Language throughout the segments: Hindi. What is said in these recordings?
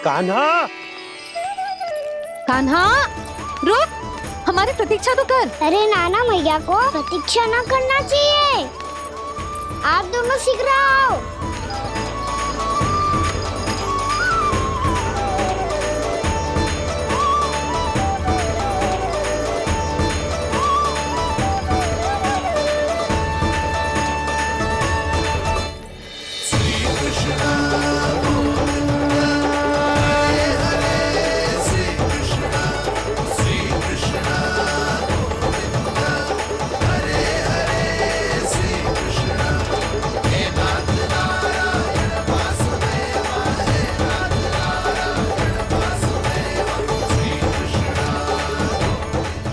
कान्हा, कान्हा रुक, हमारी प्रतीक्षा तो कर। अरे नाना, मैया को प्रतीक्षा ना करना चाहिए। आप दोनों शीघ्र आओ।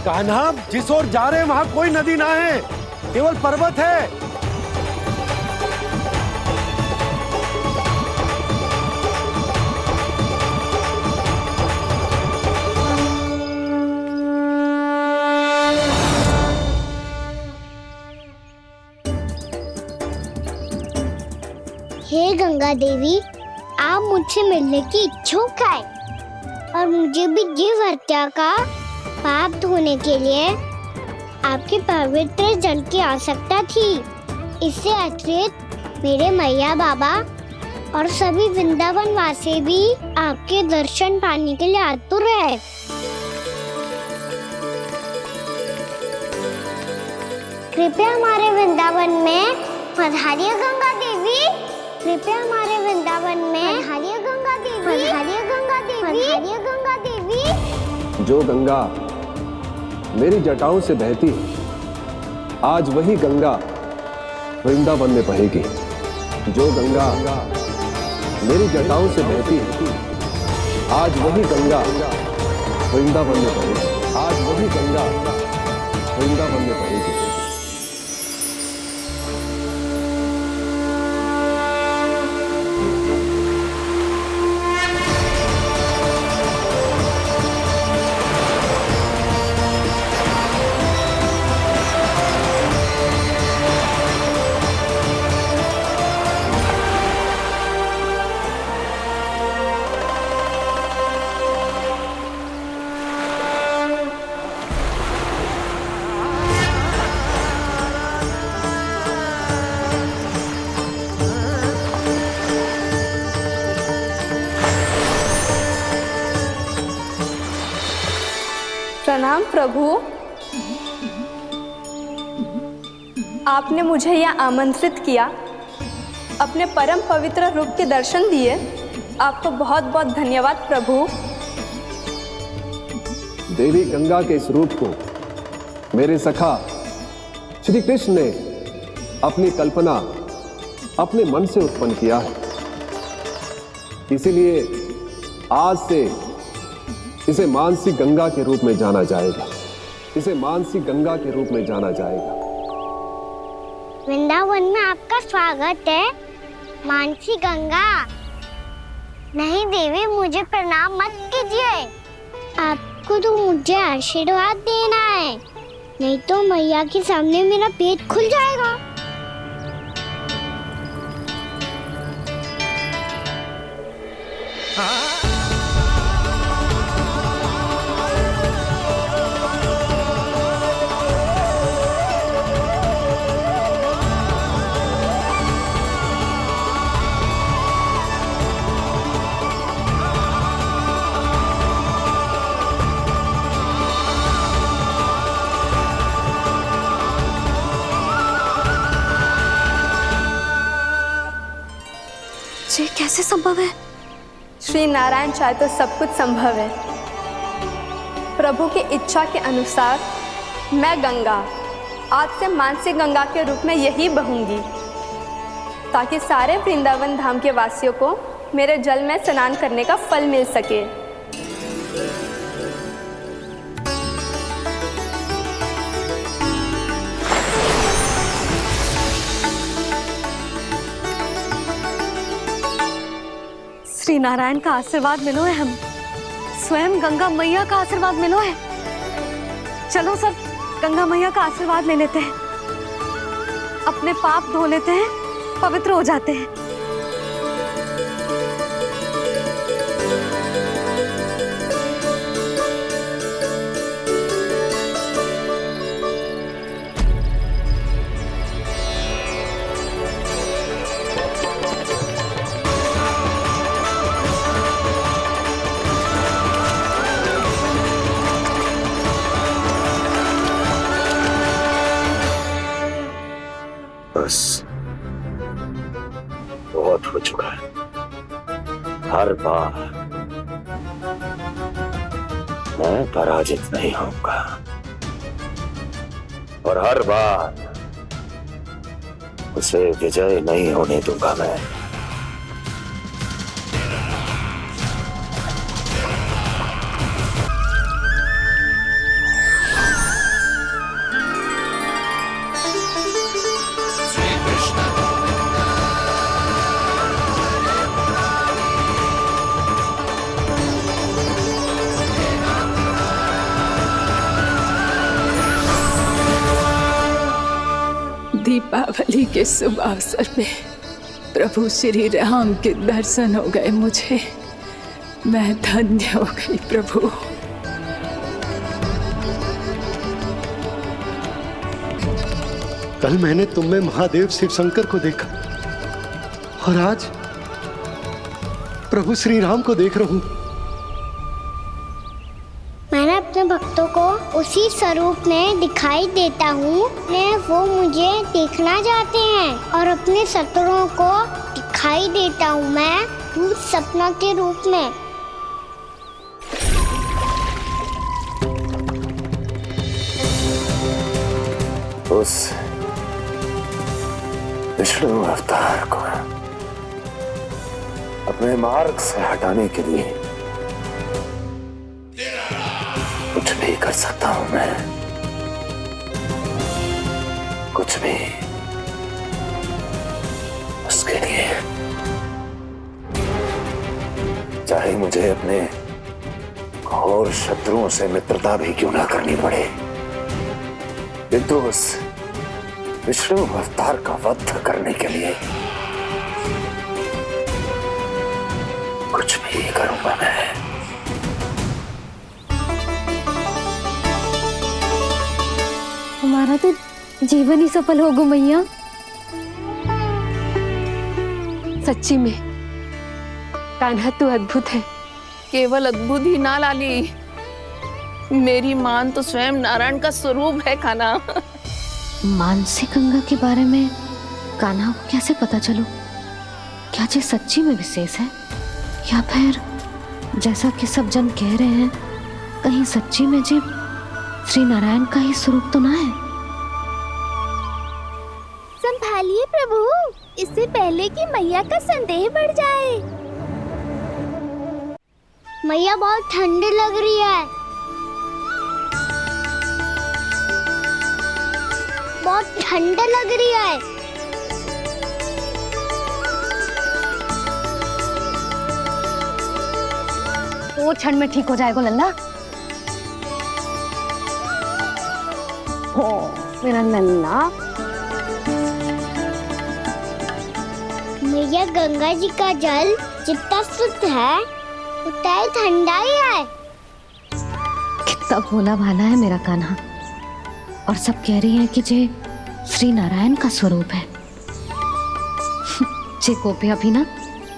कान्हा, जिस ओर जा रहे हैं वहां कोई नदी ना है, केवल पर्वत है। हे गंगा देवी, आप मुझसे मिलने की इच्छुक है और मुझे भी जीव हत्या का पाप धोने के लिए आपके पवित्र जल की आवश्यकता थी। इससे अतिरिक्त मेरे मैया बाबा और सभी वृंदावन वासी भी आपके दर्शन पाने के लिए आतुर है। कृपया हमारे वृंदावन में पधारिए गंगा देवी। कृपया हमारे वृंदावन में पधारिए गंगा देवी। पधारिए गंगा देवी। पधारिए गंगा देवी। जो गंगा मेरी जटाओं से बहती है, आज वही गंगा वृंदावन में बहेगी। जो गंगा मेरी जटाओं से बहती है, आज वही गंगा वृंदावन में बहेगी। आज वही गंगा वृंदावन में बहेगी। प्रणाम प्रभु, आपने मुझे यहाँ आमंत्रित किया, अपने परम पवित्र रूप के दर्शन दिए। आपको बहुत बहुत धन्यवाद प्रभु। देवी गंगा के इस रूप को मेरे सखा श्री कृष्ण ने अपनी कल्पना अपने मन से उत्पन्न किया है। इसीलिए आज से इसे मानसी गंगा के रूप में जाना जाएगा। इसे मानसी गंगा के रूप में जाना जाएगा। वृंदावन में आपका स्वागत है मानसी गंगा। नहीं देवी, मुझे प्रणाम मत कीजिए। आपको तो मुझे आशीर्वाद देना है, नहीं तो मैया के सामने मेरा पेट खुल जाएगा। ये कैसे संभव है? श्री नारायण चाहे तो सब कुछ संभव है। प्रभु की इच्छा के अनुसार मैं गंगा आज से मानसी गंगा के रूप में यही बहूंगी, ताकि सारे वृंदावन धाम के वासियों को मेरे जल में स्नान करने का फल मिल सके। श्री नारायण का आशीर्वाद मिलो है, हम स्वयं गंगा मैया का आशीर्वाद मिलो है। चलो सब गंगा मैया का आशीर्वाद ले लेते हैं, अपने पाप धो लेते हैं, पवित्र हो जाते हैं। हर बार मैं पराजित नहीं होऊंगा और हर बार उसे विजय नहीं होने दूंगा मैं। दीपावली के शुभ अवसर पे प्रभु श्री राम के दर्शन हो गए मुझे। मैं धन्य हो गई प्रभु। कल मैंने तुम में महादेव शिव शंकर को देखा और आज प्रभु श्री राम को देख रहा हूं। मैंने अपने भक्तों को उसी स्वरूप में दिखाई देता हूँ। वो मुझे देखना चाहते हैं और अपने शत्रुओं को दिखाई देता हूँ मैं भूत सपना के रूप में। उस विष्णु अवतार को अपने मार्ग से हटाने के लिए कुछ भी कर सकता हूं मैं, कुछ भी उसके लिए, चाहे मुझे अपने घोर शत्रुओं से मित्रता भी क्यों ना करनी पड़े, किंतु उस विष्णु अवतार का वध करने के लिए कुछ भी करूंगा मैं। हमारा तो जीवन ही सफल होगा मैया। सच्ची में कान्हा तू अद्भुत है। केवल अद्भुत ही ना लाली, मेरी मान तो स्वयं नारायण का स्वरूप है कान्हा। मानसी गंगा के बारे में कान्हा को कैसे पता चलो? क्या ये सच्ची में विशेष है या फिर जैसा कि सब जन कह रहे हैं कहीं सच्ची में जी श्री नारायण का ही स्वरूप तो ना है? संभालिए प्रभु, इससे पहले कि मैया का संदेह बढ़ जाए। मैया बहुत ठंडी लग रही है, बहुत ठंडा लग रही है। वो क्षण में ठीक हो जाएगा लल्ला। हो मेरा लल्ला। मैया गंगा जी का जल जितना शुद्ध है उतना ही ठंडा ही है। कितना भोला भाला है मेरा कान्हा। और सब कह रही हैं कि जे श्री नारायण का स्वरूप है। जे गोपियां भी ना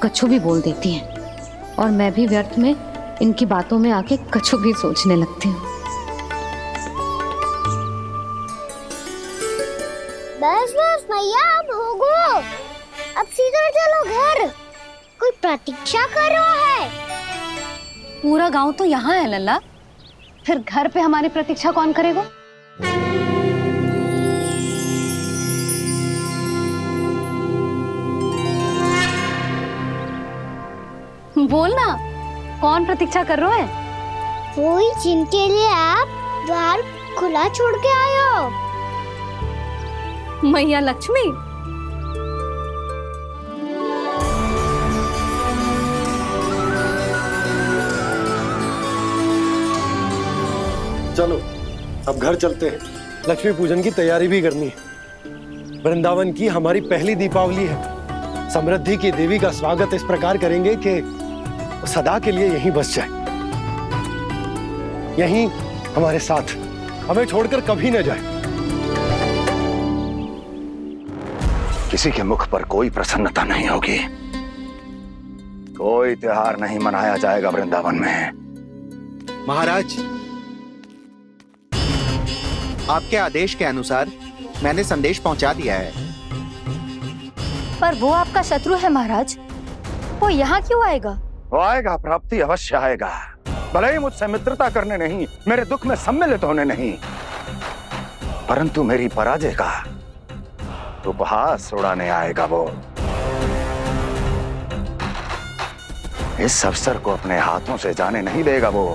कछु भी बोल देती हैं और मैं भी व्यर्थ में इनकी बातों में आके कछु भी सोचने लगती हूँ। बस बस मैया, अब हो गो, अब सीधा चलो घर। कोई प्रतीक्षा कर रहा है। पूरा गांव तो यहाँ है लल्ला, फिर घर पे हमारी प्रतीक्षा कौन करेगा? बोल ना, कौन प्रतीक्षा कर रहा है? वही जिनके लिए आप द्वार खुला छोड़ के आए हो। मैया लक्ष्मी। चलो अब घर चलते हैं। लक्ष्मी पूजन की तैयारी भी करनी है। वृंदावन की हमारी पहली दीपावली है। समृद्धि की देवी का स्वागत इस प्रकार करेंगे कि सदा के लिए यहीं बस जाए, यहीं हमारे साथ, हमें छोड़कर कभी न जाए। किसी के मुख पर कोई प्रसन्नता नहीं होगी, कोई त्योहार नहीं मनाया जाएगा वृंदावन में। महाराज, आपके आदेश के अनुसार मैंने संदेश पहुंचा दिया है। पर वो आपका शत्रु है महाराज, वो यहाँ क्यों आएगा? वो आएगा, प्राप्ति अवश्य आएगा। भले ही मुझसे मित्रता करने नहीं, मेरे दुख में सम्मिलित होने नहीं, परंतु मेरी पराजय का उपहास उड़ाने आएगा वो। इस अवसर को अपने हाथों से जाने नहीं देगा वो।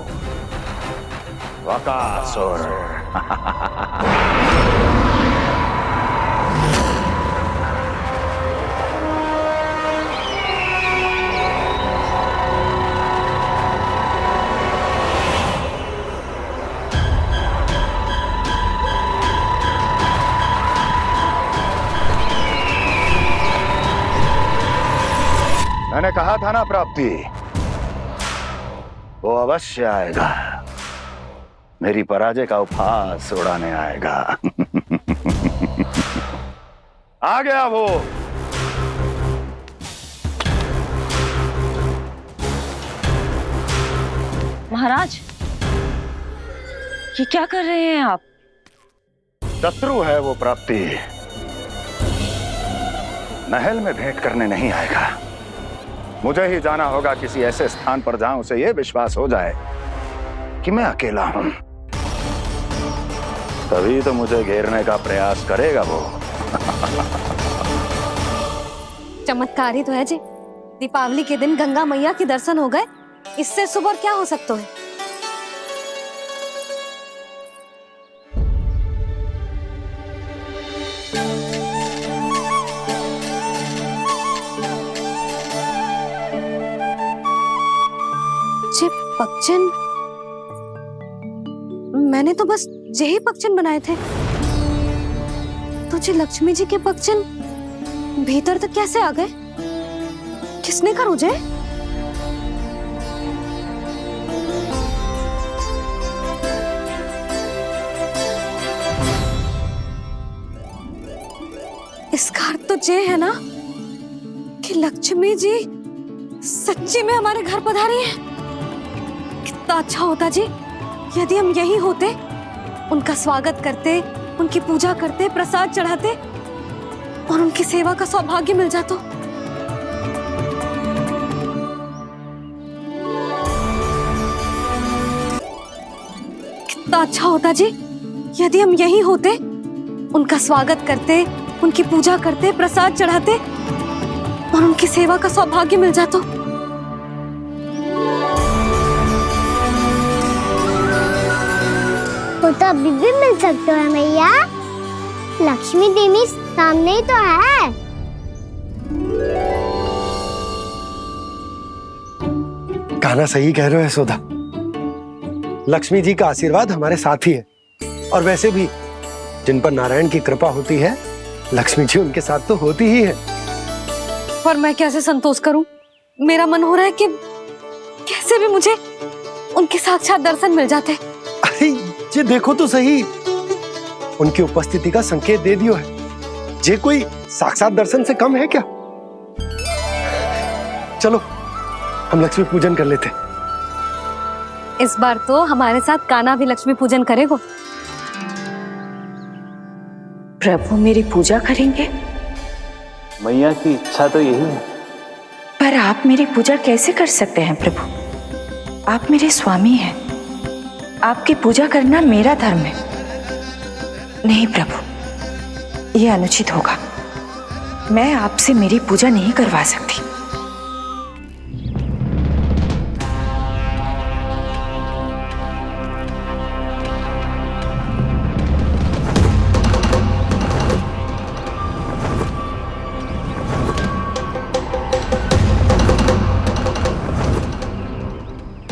बकासुर। मैंने कहा था ना प्राप्ति, वो अवश्य आएगा, मेरी पराजय का उपहास उड़ाने आएगा। आ गया वो। महाराज, ये क्या कर रहे हैं आप? शत्रु है वो प्राप्ति, महल में भेंट करने नहीं आएगा। मुझे ही जाना होगा किसी ऐसे स्थान पर जहां उसे यह विश्वास हो जाए कि मैं अकेला हूं, तभी तो मुझे घेरने का प्रयास करेगा वो। चमत्कार ही तो है जी। दीपावली के दिन गंगा मैया के दर्शन हो गए, इससे शुभ और क्या हो सकता है। जे पक्षिन, मैंने तो बस यही पक्षिन बनाए थे, तो जे लक्ष्मी जी के पक्षिन भीतर तक कैसे आ गए? किसने कर मुझे? इसका अर्थ तो ये है ना कि लक्ष्मी जी सच्ची में हमारे घर पधारी है। कितना अच्छा होता जी यदि हम यही होते, उनका स्वागत करते, उनकी पूजा करते, प्रसाद चढ़ाते और उनकी सेवा का सौभाग्य मिल जाता। कितना अच्छा होता जी यदि हम यही होते, उनका स्वागत करते, उनकी पूजा करते, प्रसाद चढ़ाते और उनकी सेवा का सौभाग्य मिल जाता। वो तो अभी भी मिल सकते हैं मैया, लक्ष्मी देवी सामने ही तो है। कहना सही कह रहे हो यशोदा, लक्ष्मी जी का आशीर्वाद हमारे साथ ही है। और वैसे भी जिन पर नारायण की कृपा होती है, लक्ष्मी जी उनके साथ तो होती ही है। पर मैं कैसे संतोष करूं? मेरा मन हो रहा है कि कैसे भी मुझे उनके साक्षात दर्शन मिल जाते। अरे ये देखो तो सही, उनकी उपस्थिति का संकेत दे दियो है। ये कोई साक्षात दर्शन से कम है क्या? चलो हम लक्ष्मी पूजन कर लेते। इस बार तो हमारे साथ कान्हा भी लक्ष्मी पूजन करेगा। प्रभु मेरी पूजा करेंगे? मैया की इच्छा तो यही है। पर आप मेरी पूजा कैसे कर सकते हैं प्रभु? आप मेरे स्वामी हैं, आपकी पूजा करना मेरा धर्म है। नहीं प्रभु, यह अनुचित होगा। मैं आपसे मेरी पूजा नहीं करवा सकती।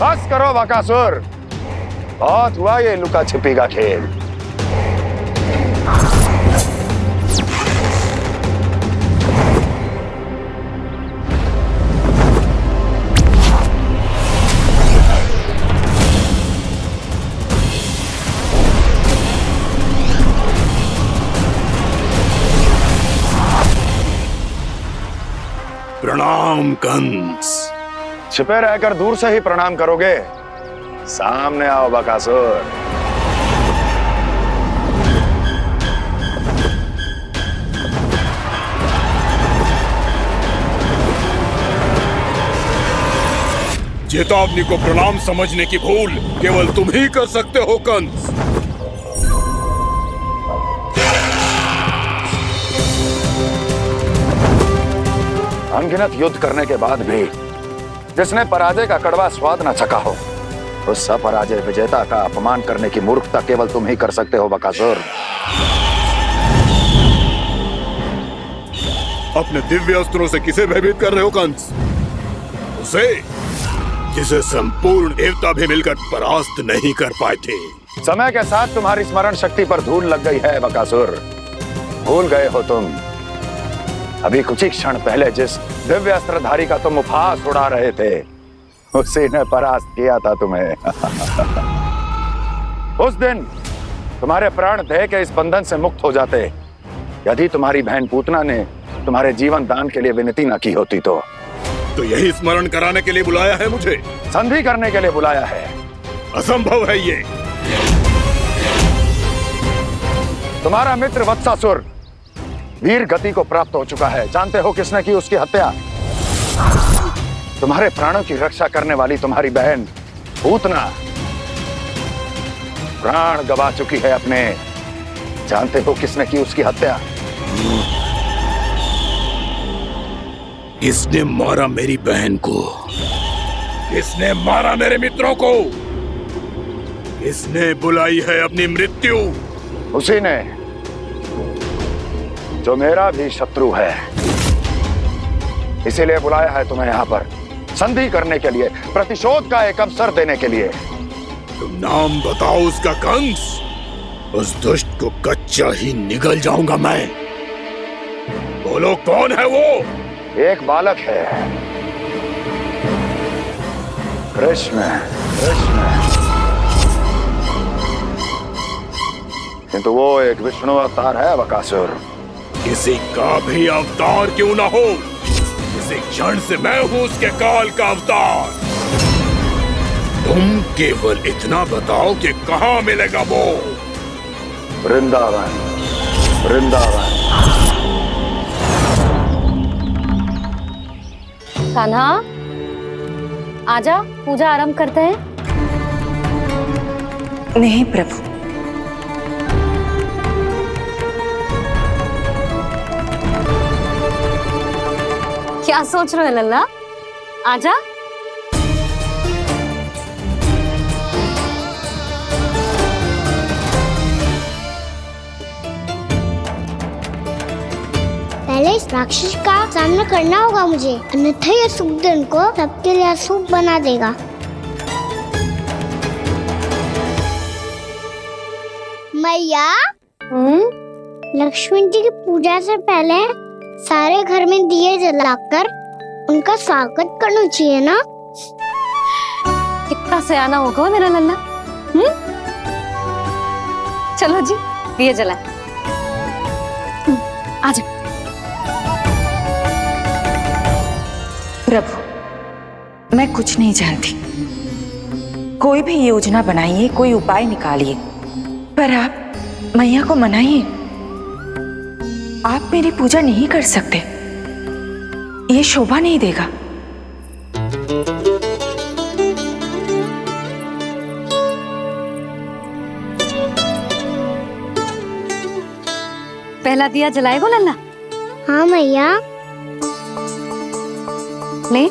बस करो बकासुर, बहुत हुआ ये लुका छिपी का खेल। प्रणाम कंस। छिपे रहकर दूर से ही प्रणाम करोगे? सामने आओ बकासुर। चेतावनी को प्रणाम समझने की भूल केवल तुम ही कर सकते हो कंस। अनगिनत युद्ध करने के बाद भी जिसने पराजय का कड़वा स्वाद न चखा हो, उस अपराजय विजेता का अपमान करने की मूर्खता केवल तुम ही कर सकते हो बकासुर। अपने दिव्य अस्त्रों से किसे भयभीत कर रहे हो कंस? उसे जिसे संपूर्ण देवता भी मिलकर परास्त नहीं कर पाए थे। समय के साथ तुम्हारी स्मरण शक्ति पर धूल लग गई है बकासुर। भूल गए हो तुम अभी कुछ ही क्षण पहले जिस दिव्य अस्त्रधारी का तुम उपहास उड़ा रहे थे, उसी ने परास्त किया था तुम्हें। उस दिन तुम्हारे प्राण देह के इस बंधन से मुक्त हो जाते यदि तुम्हारी बहन पूतना ने तुम्हारे जीवन दान के लिए विनती न की होती तो यही स्मरण कराने के लिए बुलाया है मुझे? संधि करने के लिए बुलाया है। असंभव है ये। तुम्हारा मित्र वत्सासुर वीर गति को प्राप्त हो चुका है। जानते हो किसने की उसकी हत्या? तुम्हारे प्राणों की रक्षा करने वाली तुम्हारी बहन पूतना प्राण गवा चुकी है अपने। जानते हो किसने की उसकी हत्या? किसने मारा मेरी बहन को? किसने मारा मेरे मित्रों को? किसने बुलाई है अपनी मृत्यु? उसी ने जो मेरा भी शत्रु है। इसीलिए बुलाया है तुम्हें यहाँ पर संधि करने के लिए, प्रतिशोध का एक अवसर देने के लिए। तुम नाम बताओ उसका कंस। उस दुष्ट को कच्चा ही निगल जाऊंगा मैं। बोलो कौन है वो? एक बालक है, कृष्ण। किंतु वो एक विष्णु अवतार है बकासुर। किसी का भी अवतार क्यों ना हो, इसी क्षण से मैं हूं उसके काल का अवतार। तुम केवल इतना बताओ कि कहां मिलेगा वो? वृंदावन। कान्हा, आजा, पूजा आरंभ करते हैं। नहीं प्रभु, क्या सोच रहे हो लल्ला? आजा। पहले इस राक्षस का सामना करना होगा मुझे, अन्यथा ये शुभ दिन को सबके लिए अशुभ बना देगा। मैया, लक्ष्मण जी की पूजा से पहले सारे घर में दिए जलाकर उनका स्वागत करना चाहिए ना? कितना सयाना होगा मेरा लल्ला। चलो जी, दिए जलाए। आजा। प्रभु, मैं कुछ नहीं जानती। कोई भी योजना बनाइए, कोई उपाय निकालिए, पर आप मैया को मनाइए। आप मेरी पूजा नहीं कर सकते, ये शोभा नहीं देगा। पहला दिया जलाएगो लल्ला? हाँ मैया। ले,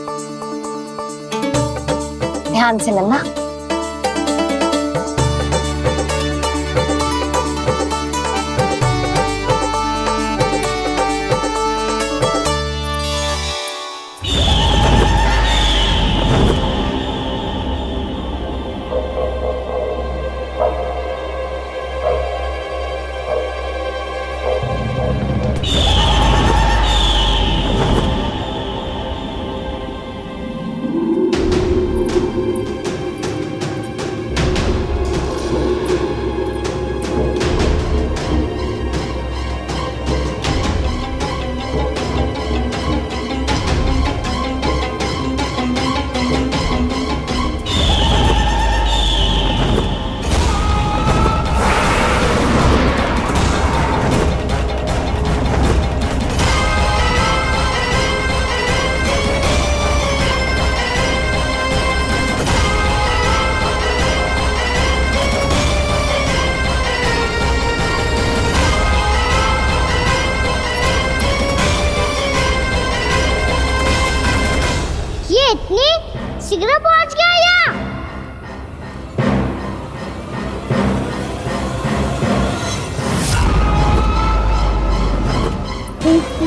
ध्यान से लल्ला।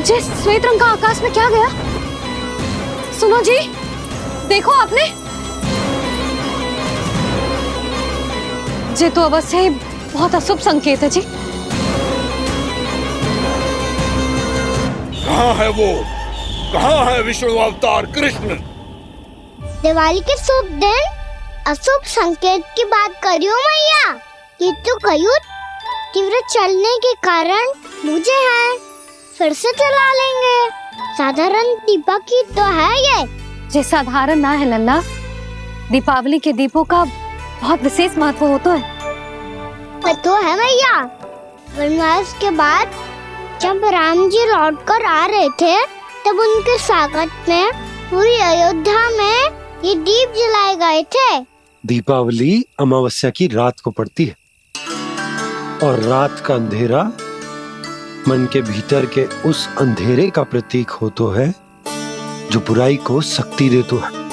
जे श्वेत रंग का आकाश में क्या गया? सुनो जी, देखो आपने, जे तो अवश्य ही बहुत अशुभ संकेत है जी। कहाँ है वो? कहाँ है विष्णु अवतार कृष्ण? दिवाली के शुभ दिन अशुभ संकेत की बात करियो मैया। ये तो कयूँ तीव्र चलने के कारण मुझे है, फिर से चला लेंगे। साधारण दीपक ही तो है ये साधारण ना है लल्ला, दीपावली के दीपों का बहुत विशेष महत्व होता है। तो है भैया, वनवास के बाद जब राम जी लौट कर आ रहे थे तब उनके स्वागत में पूरी अयोध्या में ये दीप जलाए गए थे। दीपावली अमावस्या की रात को पड़ती है और रात का अंधेरा मन के भीतर के उस अंधेरे का प्रतीक होता है जो बुराई को शक्ति देता है।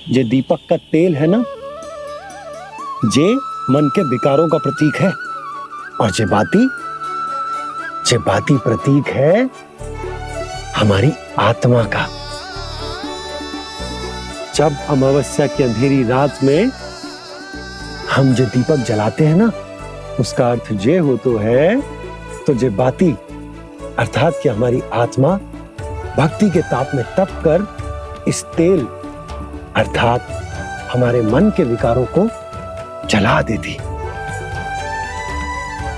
ये दीपक का तेल है ना, जे मन के विकारों का प्रतीक है, और जे बाती प्रतीक है हमारी आत्मा का। जब अमावस्या की अंधेरी रात में हम जो दीपक जलाते हैं ना, उसका अर्थ ये हो तो है, तो जे बाती अर्थात कि हमारी आत्मा भक्ति के ताप में तप कर इस तेल अर्थात हमारे मन के विकारों को जला देती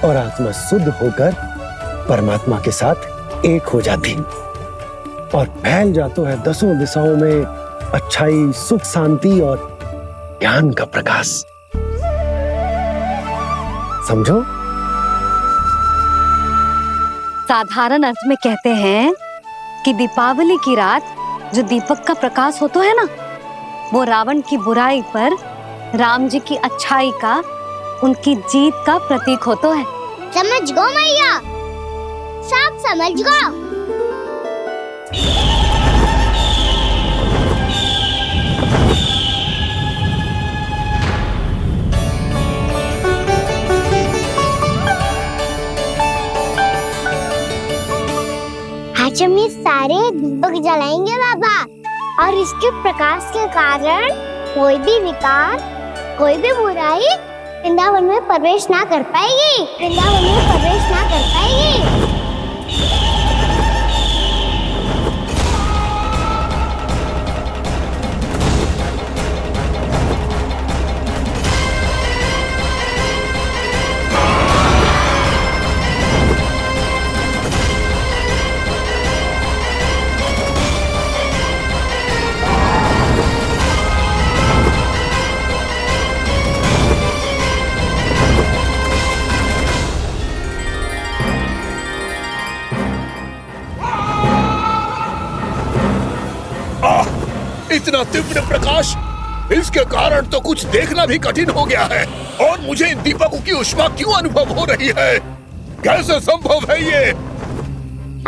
और आत्मा शुद्ध होकर परमात्मा के साथ एक हो जाती और फैल जाता है दसों दिशाओं में अच्छाई, सुख, शांति और ज्ञान का प्रकाश। समझो? साधारण अर्थ में कहते हैं कि दीपावली की रात जो दीपक का प्रकाश होता है ना, वो रावण की बुराई पर राम जी की अच्छाई का, उनकी जीत का प्रतीक होता है। समझ गो मैया, सब समझ गो। आज हम ये सारे दीपक जलाएंगे बाबा, और इसके प्रकाश के कारण कोई भी विकार, कोई भी बुराई वृंदावन में प्रवेश ना कर पाएगी, वृंदावन में प्रवेश ना कर पाएगी। इतना तीव्र प्रकाश, इसके कारण तो कुछ देखना भी कठिन हो गया है। और मुझे इन दीपकों की उष्मा क्यों अनुभव हो रही है? कैसे संभव है ये?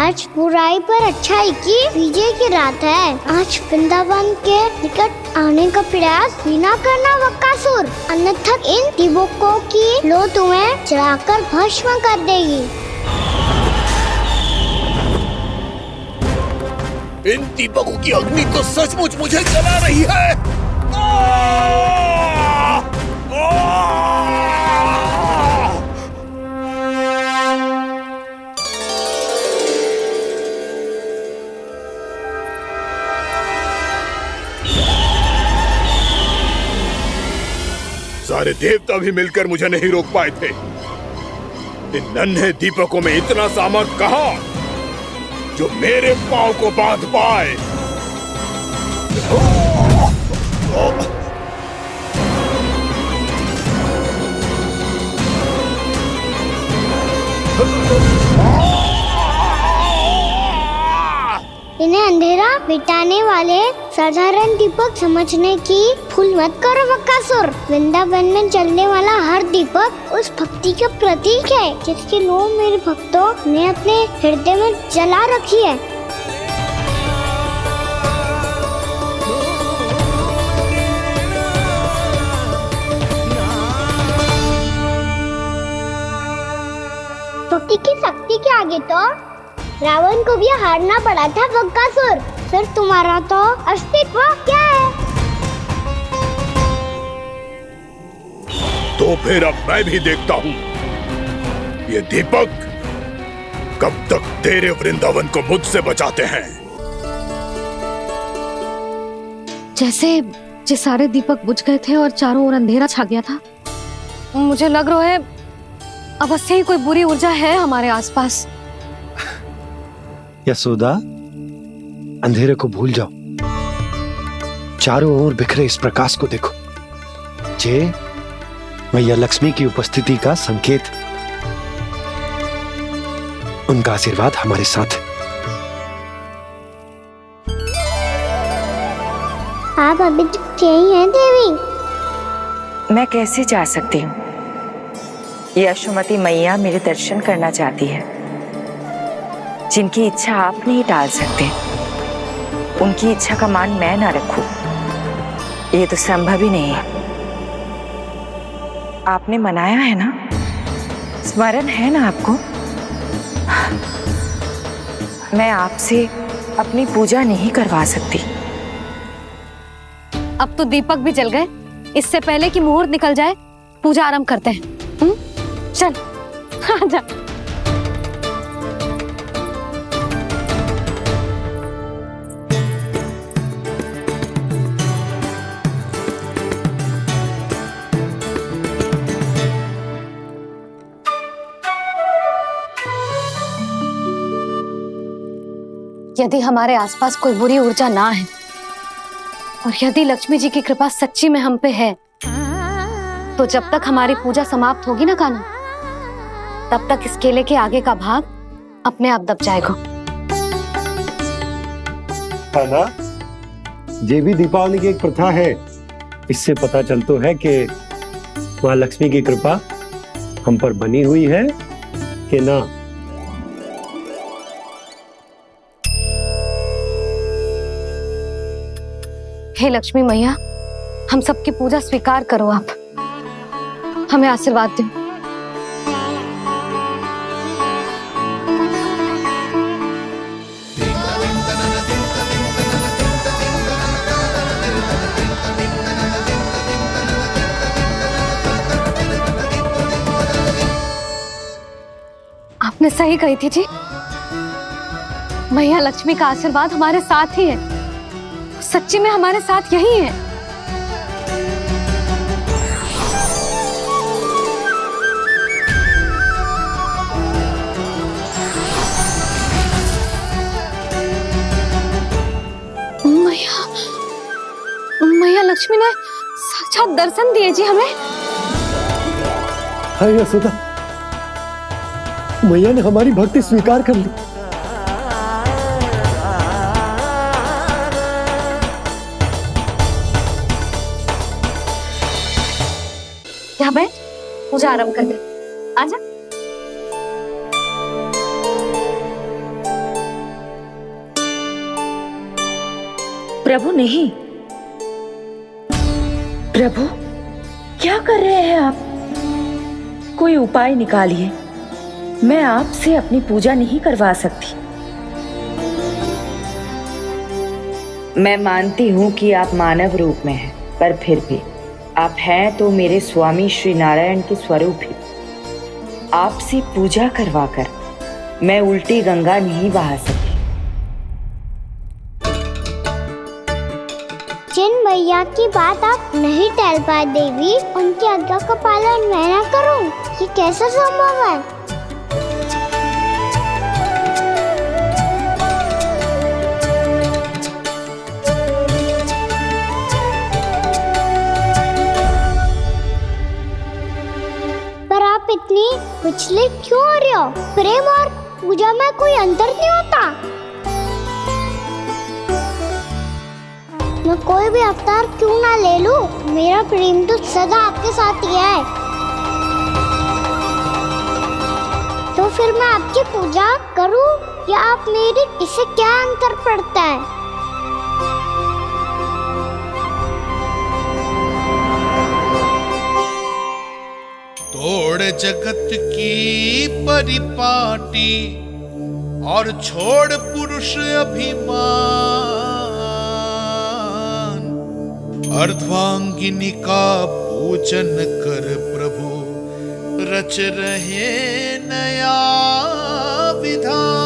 आज बुराई पर अच्छाई की विजय की रात है। आज वृंदावन के निकट आने का प्रयास भी ना करना बकासुर, अन्यथा इन दीपकों की लो तुम्हें जलाकर भस्म कर देगी। इन दीपकों की अग्नि तो सचमुच मुझे जला रही है। सारे देवता भी मिलकर मुझे नहीं रोक पाए थे। इन नन्हे दीपकों में इतना सामर्थ कहां जो मेरे पांव को बांध पाए। इन्हें अंधेरा मिटाने वाले साधारण दीपक समझने की भूल मत करो बकासुर। वृंदावन में जलने वाला हर दीपक उस भक्ति का प्रतीक है जिसकी लो मेरे भक्तों ने अपने हृदय में जला रखी है। सरस्वती की शक्ति के आगे तो रावण को भी हारना पड़ा था बकासुर। फिर तुम्हारा तो अस्तित्व क्या है? तो फिर अब मैं भी देखता हूँ ये दीपक कब तक तेरे वृंदावन को मुझसे बचाते हैं। जैसे ये सारे दीपक बुझ गए थे और चारों ओर अंधेरा छा गया था, मुझे लग रहा है अवश्य ही कोई बुरी ऊर्जा है हमारे आसपास। यशोदा, अंधेरे को भूल जाओ, चारों ओर बिखरे इस प्रकाश को देखो। जे मैया लक्ष्मी की उपस्थिति का संकेत, उनका आशीर्वाद हमारे साथ है। आप अभी तक यही हैं देवी? मैं कैसे जा सकती हूँ? यशोमती मैया मेरे दर्शन करना चाहती है। जिनकी इच्छा आप नहीं टाल सकते, उनकी इच्छा का मान मैं ना रखूं, ये तो संभव ही नहीं है। आपने मनाया है ना, स्मरण है ना आपको? मैं आपसे अपनी पूजा नहीं करवा सकती। अब तो दीपक भी जल गए, इससे पहले कि मुहूर्त निकल जाए पूजा आरंभ करते हैं। चल आजा। यदि हमारे आसपास कोई बुरी ऊर्जा ना है और यदि लक्ष्मी जी की कृपा सच्ची में हम पे है, तो जब तक हमारी पूजा समाप्त होगी ना कान्हा, तब तक इस केले के आगे का भाग अपने आप दब जाएगा। है ना? ये भी दीपावली की एक प्रथा है। इससे पता चलता है कि माँ लक्ष्मी की कृपा हम पर बनी हुई है कि ना। हे लक्ष्मी मैया, हम सबकी पूजा स्वीकार करो, आप हमें आशीर्वाद दो। आपने सही कही थी जी, मैया लक्ष्मी का आशीर्वाद हमारे साथ ही है, सच्ची में हमारे साथ यही है। मैया लक्ष्मी ने साक्षात दर्शन दिए जी हमें। हाय यशोदा, मैया ने हमारी भक्ति स्वीकार कर ली। यहाँ बैठ, पूजा आरंभ कर दे। आजा। प्रभु नहीं, प्रभु क्या कर रहे हैं आप? कोई उपाय निकालिए, मैं आपसे अपनी पूजा नहीं करवा सकती। मैं मानती हूँ कि आप मानव रूप में हैं, पर फिर भी आप हैं तो मेरे स्वामी श्री नारायण के स्वरूप ही। आपसे पूजा करवाकर मैं उल्टी गंगा नहीं बहा सकी। जिन मैया की बात आप नहीं टाल पाए देवी, उनकी आज्ञा का पालन मैं ना करूं, ये कैसा संभव है? पर आप इतनी विचलित क्यों हो रहे हो? प्रेम और पूजा में कोई अंतर नहीं होता। मैं कोई भी अवतार क्यों ना ले लूं, मेरा प्रेम तो सदा आपके साथ ही है। तो फिर मैं आपकी पूजा करूं या आप मेरी, इससे क्या अंतर पड़ता है? तोड़ जगत की परिपाटी और छोड़ पुरुष अभिमान, अर्धांगिनी का पूजन कर प्रभु रच रहे नया विधान।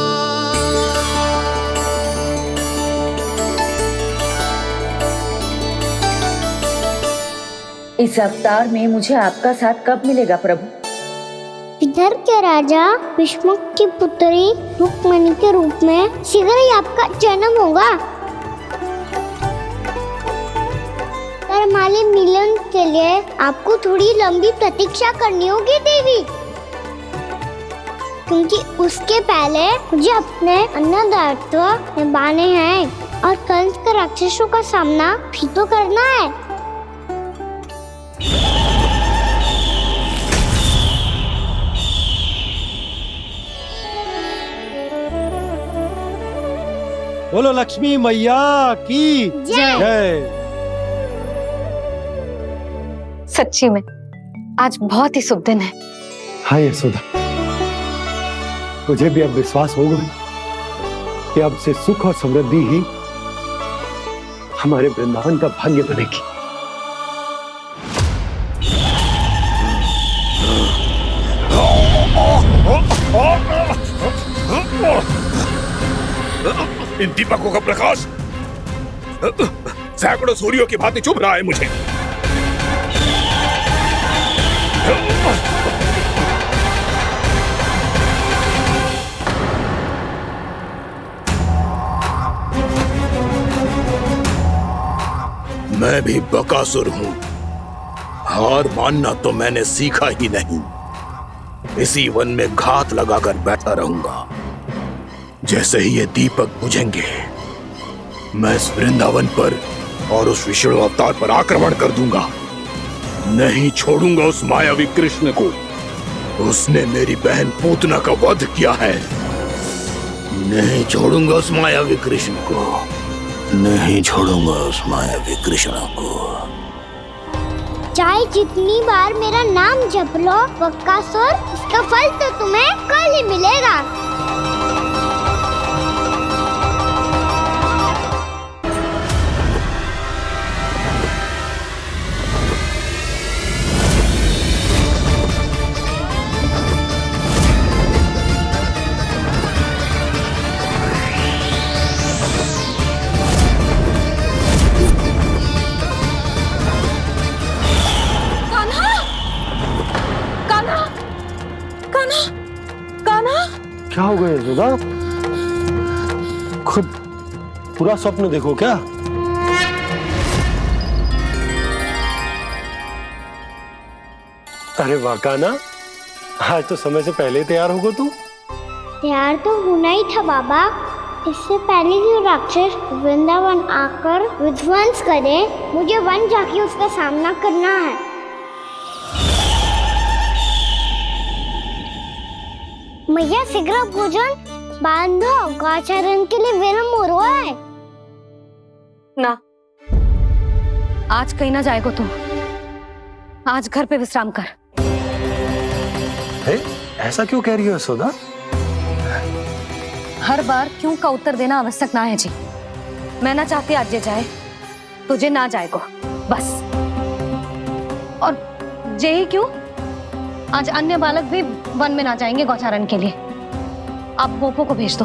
इस अवतार में मुझे आपका साथ कब मिलेगा प्रभु? इधर के राजा भीष्मक की पुत्री रुक्मणी के रूप में शीघ्र ही आपका जन्म होगा। हमारे मिलन के लिए आपको थोड़ी लंबी प्रतीक्षा करनी होगी देवी, क्योंकि उसके पहले मुझे अपने अन्य दायित्व निभाने हैं और कंस के राक्षसों का सामना भी तो करना है। बोलो लक्ष्मी मैया की जय। सच्ची में आज बहुत ही शुभ दिन है। हाँ यशोदा, मुझे भी अब विश्वास हो गया कि अब से सुख और समृद्धि ही हमारे वृंदावन का भाग्य बनेगी। इन दीपकों का प्रकाश सैकड़ों सूर्यों की भांति चुभ रहा है मुझे। मैं भी बकासुर हूं, हार मानना तो मैंने सीखा ही नहीं। इसी वन में घात लगाकर बैठा रहूंगा। जैसे ही ये दीपक बुझेंगे, मैं इस वृंदावन पर और उस विष्णु अवतार पर आक्रमण कर दूंगा। नहीं छोड़ूंगा उस मायावी कृष्ण को। उसने मेरी बहन पूतना का वध किया है। नहीं छोड़ूंगा उस मायावी कृष्ण को। नहीं छोड़ूंगा उस मायावी कृष्ण को। चाहे जितनी बार मेरा नाम जप लो बकासुर, इसका फल तो तुम्हें कल ही मिलेगा। क्या हो गया यशोदा? खुद पूरा स्वप्न देखो क्या? अरे वाह कान्हा, आज तो समय से पहले तैयार होगा तू। तैयार तो होना ही था बाबा। इससे पहले कि राक्षस वृंदावन आकर विध्वंस करे, मुझे वन जाके उसका सामना करना है। मैया शीघ्र भोजन बांधो, गौचरण के लिए विलंब हो रहा है। ना, आज कहीं ना जाएगा तू। आज घर पे विश्राम कर। ऐसा क्यों कह रही हो यशोदा? हर बार क्यों का उत्तर देना आवश्यक ना है जी। मैं ना चाहती आज ये जाए, तुझे ना जाएगा बस। और यही क्यों, आज अन्य बालक भी वन में ना जाएंगे गौचारण के लिए। आप गोपो को भेज दो।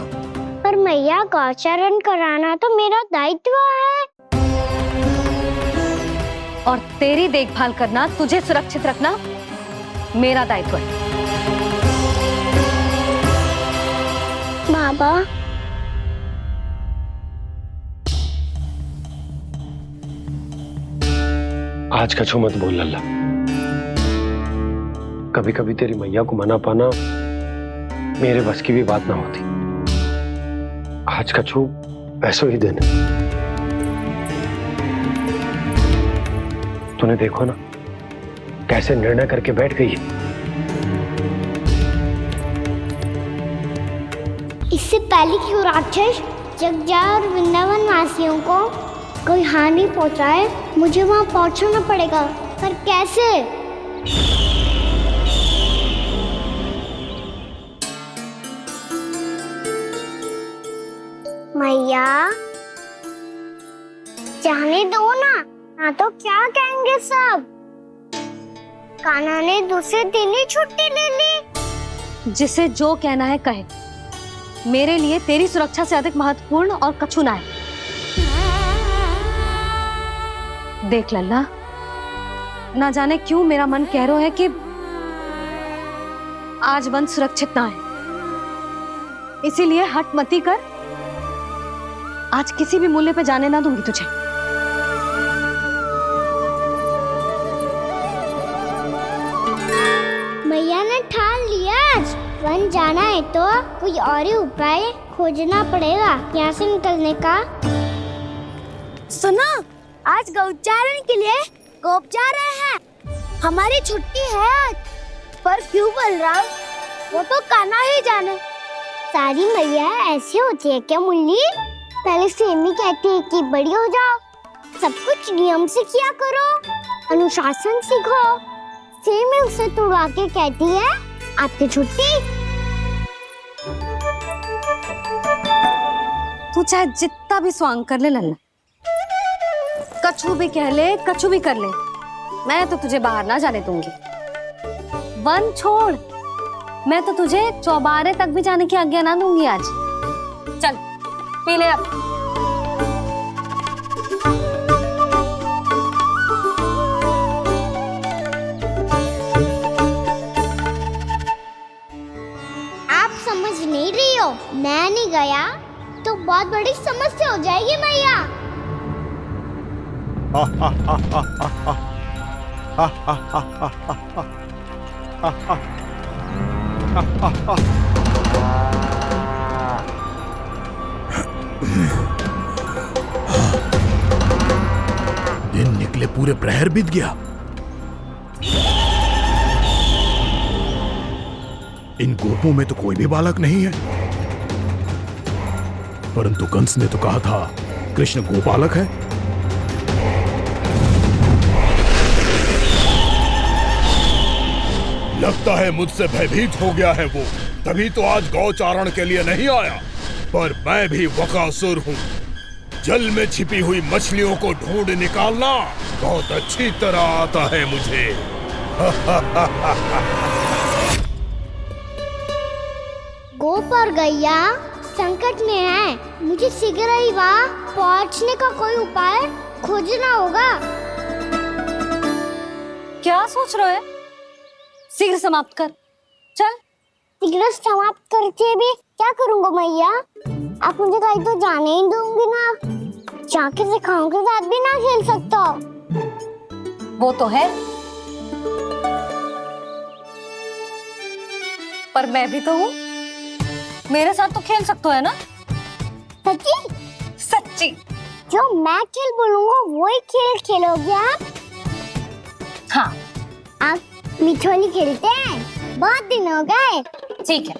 पर मैया गौचारण कराना तो मेरा दायित्व है। और तेरी देखभाल करना, तुझे सुरक्षित रखना मेरा दायित्व है। बाबा, आज कछु मत बोल लल्ला। कभी कभी तेरी मैया को मना पाना मेरे बस की भी बात ना होती। आज कछु ऐसो ही दिन है। तूने देखो ना कैसे निर्णय करके बैठ गई है। इससे पहले कि वो राक्षस जगजा और वृंदावन वासियों को कोई हानि पहुंचाए, मुझे वहां पहुंचना पड़ेगा। पर कैसे? मैया जाने दो ना तो क्या कहेंगे सब। कान्हा ने दूसरे दिन ही छुट्टी ले ली। जिसे जो कहना है कहे, मेरे लिए तेरी सुरक्षा से अधिक महत्वपूर्ण और कछु ना है। देख लल्ला, ना जाने क्यों मेरा मन कह रहा है कि आज वन सुरक्षित ना है, इसीलिए हट मती कर। आज किसी भी मूल्य पे जाने ना दूंगी तुझे। मैया ने ठान लिया, आज वन जाना है तो कोई और ही उपाय खोजना पड़ेगा यहाँ से निकलने का। सुनो, आज गौचारण के लिए गोप जा रहे हैं। हमारी छुट्टी है आज। पर क्यों बलराम, वो तो कान्हा ही जाने। सारी मैया ऐसी होती है क्या मुन्नी? पहले सेमी कहती है कि बड़ी हो जाओ, सब कुछ नियम से किया करो, अनुशासन सीखो। सेमी उसे तुड़वा के कहती है आपकी छुट्टी। तू चाहे जितना भी स्वांग कर ले लल्ला, कछु भी कह ले, कछु भी कर ले, मैं तो तुझे बाहर ना जाने दूंगी। वन छोड़, मैं तो तुझे चौबारे तक भी जाने की आज्ञा ना दूंगी आज। चल पी ले अब। आप समझ नहीं रही हो, मैं नहीं गया तो बहुत बड़ी समस्या हो जाएगी मैया। दिन निकले पूरे प्रहर बीत गया। इन गोपों में तो कोई भी बालक नहीं है, परंतु कंस ने तो कहा था कृष्ण गोपालक है। लगता है मुझसे भयभीत हो गया है वो, तभी तो आज गौचारण के लिए नहीं आया। पर मैं भी वकासुर हूँ, जल में छिपी हुई मछलियों को ढूंढ निकालना बहुत अच्छी तरह आता है मुझे। गोप और गैया संकट में है, मुझे शीघ्र ही वहाँ पहुँचने का कोई उपाय खोजना होगा। क्या सोच रहे हो? शीघ्र समाप्त कर, चल। शीघ्र समाप्त करके भी क्या करूँगा मैया? आप मुझे कहीं तो जाने ही दूंगी ना, जाके सिखाओं के साथ भी ना खेल सकता। वो तो है, पर मैं भी तो हूँ, मेरे साथ तो खेल सकते हो है ना? सच्ची? सच्ची। जो मैं खेल बोलूँगा वो ही खेल खेलोगे आप? हाँ। आप मिठोली खेलते हैं? बहुत दिन हो गए। ठीक है,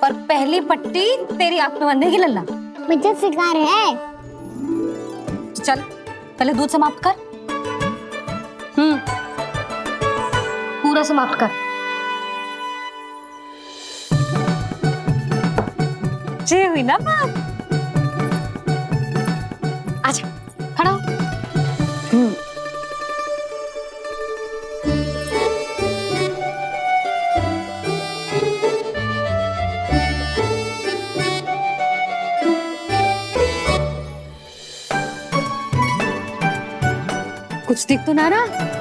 पर पहली पट्टी तेरी आंख में बंधेगी लल्ला। मुझे शिकार है। चल पहले दूध समाप्त कर। पूरा समाप्त कर। जे हुई ना बात। आजा खड़ा हो। कुछ दिख तो ना रहा।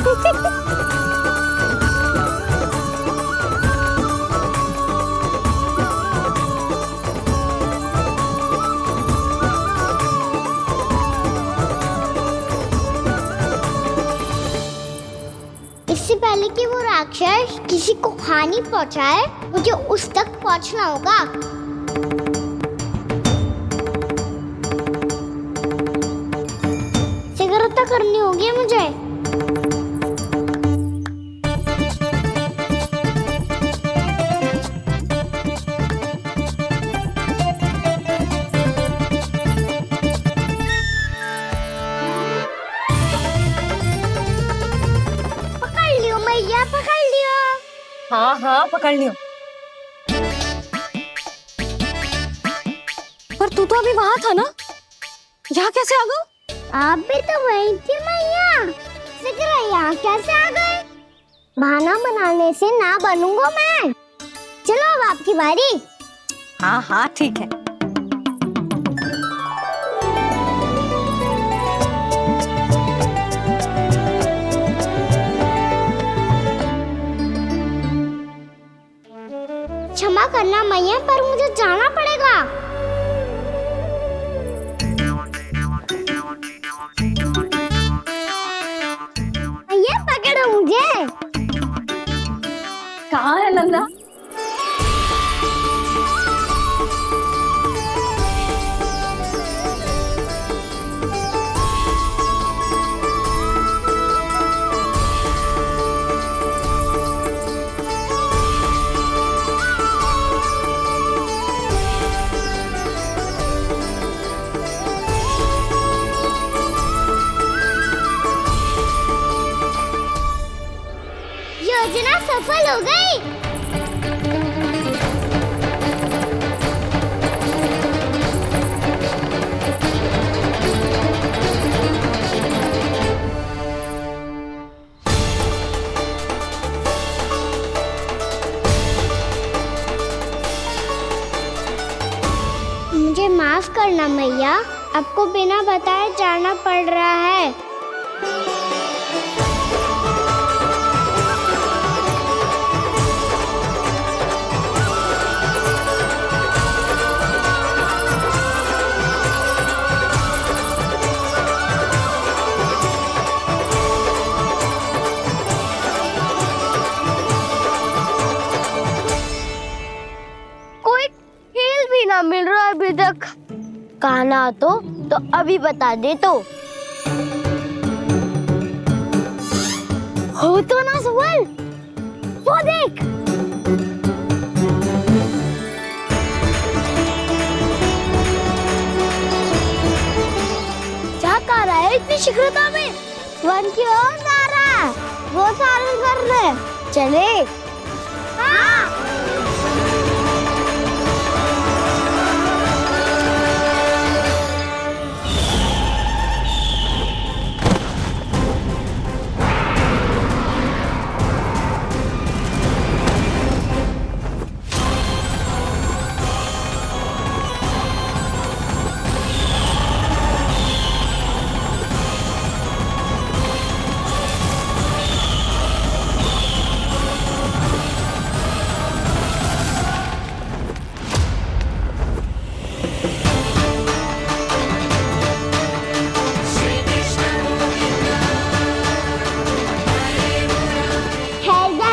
इससे पहले कि वो राक्षस किसी को हानि पहुंचाए, मुझे उस तक पहुंचना होगा। सिगरता करनी होगी मुझे। पकड़ लियो। हाँ हाँ पकड़ लियो। पर तू तो अभी वहां था ना, यहाँ कैसे आ गए? आप भी तो वही थी मैया, सिकरा यहाँ कैसे आ गए? बहाना बनाने से ना बनूंगा मैं। चलो अब आपकी बारी। हाँ हाँ ठीक है। क्षमा करना मैया, पर मुझे जाना पड़ेगा। मैया पकड़ो मुझे। कहाँ है नंदा? योजना सफल हो गई। मुझे माफ करना मैया, आपको बिना बताए जाना पड़ रहा है। मिल रहा अभी तक। कहना तो अभी बता दे तो। हो तो ना सवाल, वो देख। क्या कर रहा है इतनी शीघ्रता में? वन की ओर जा रहा है, वो सारे कर रहे। चले। हाँ।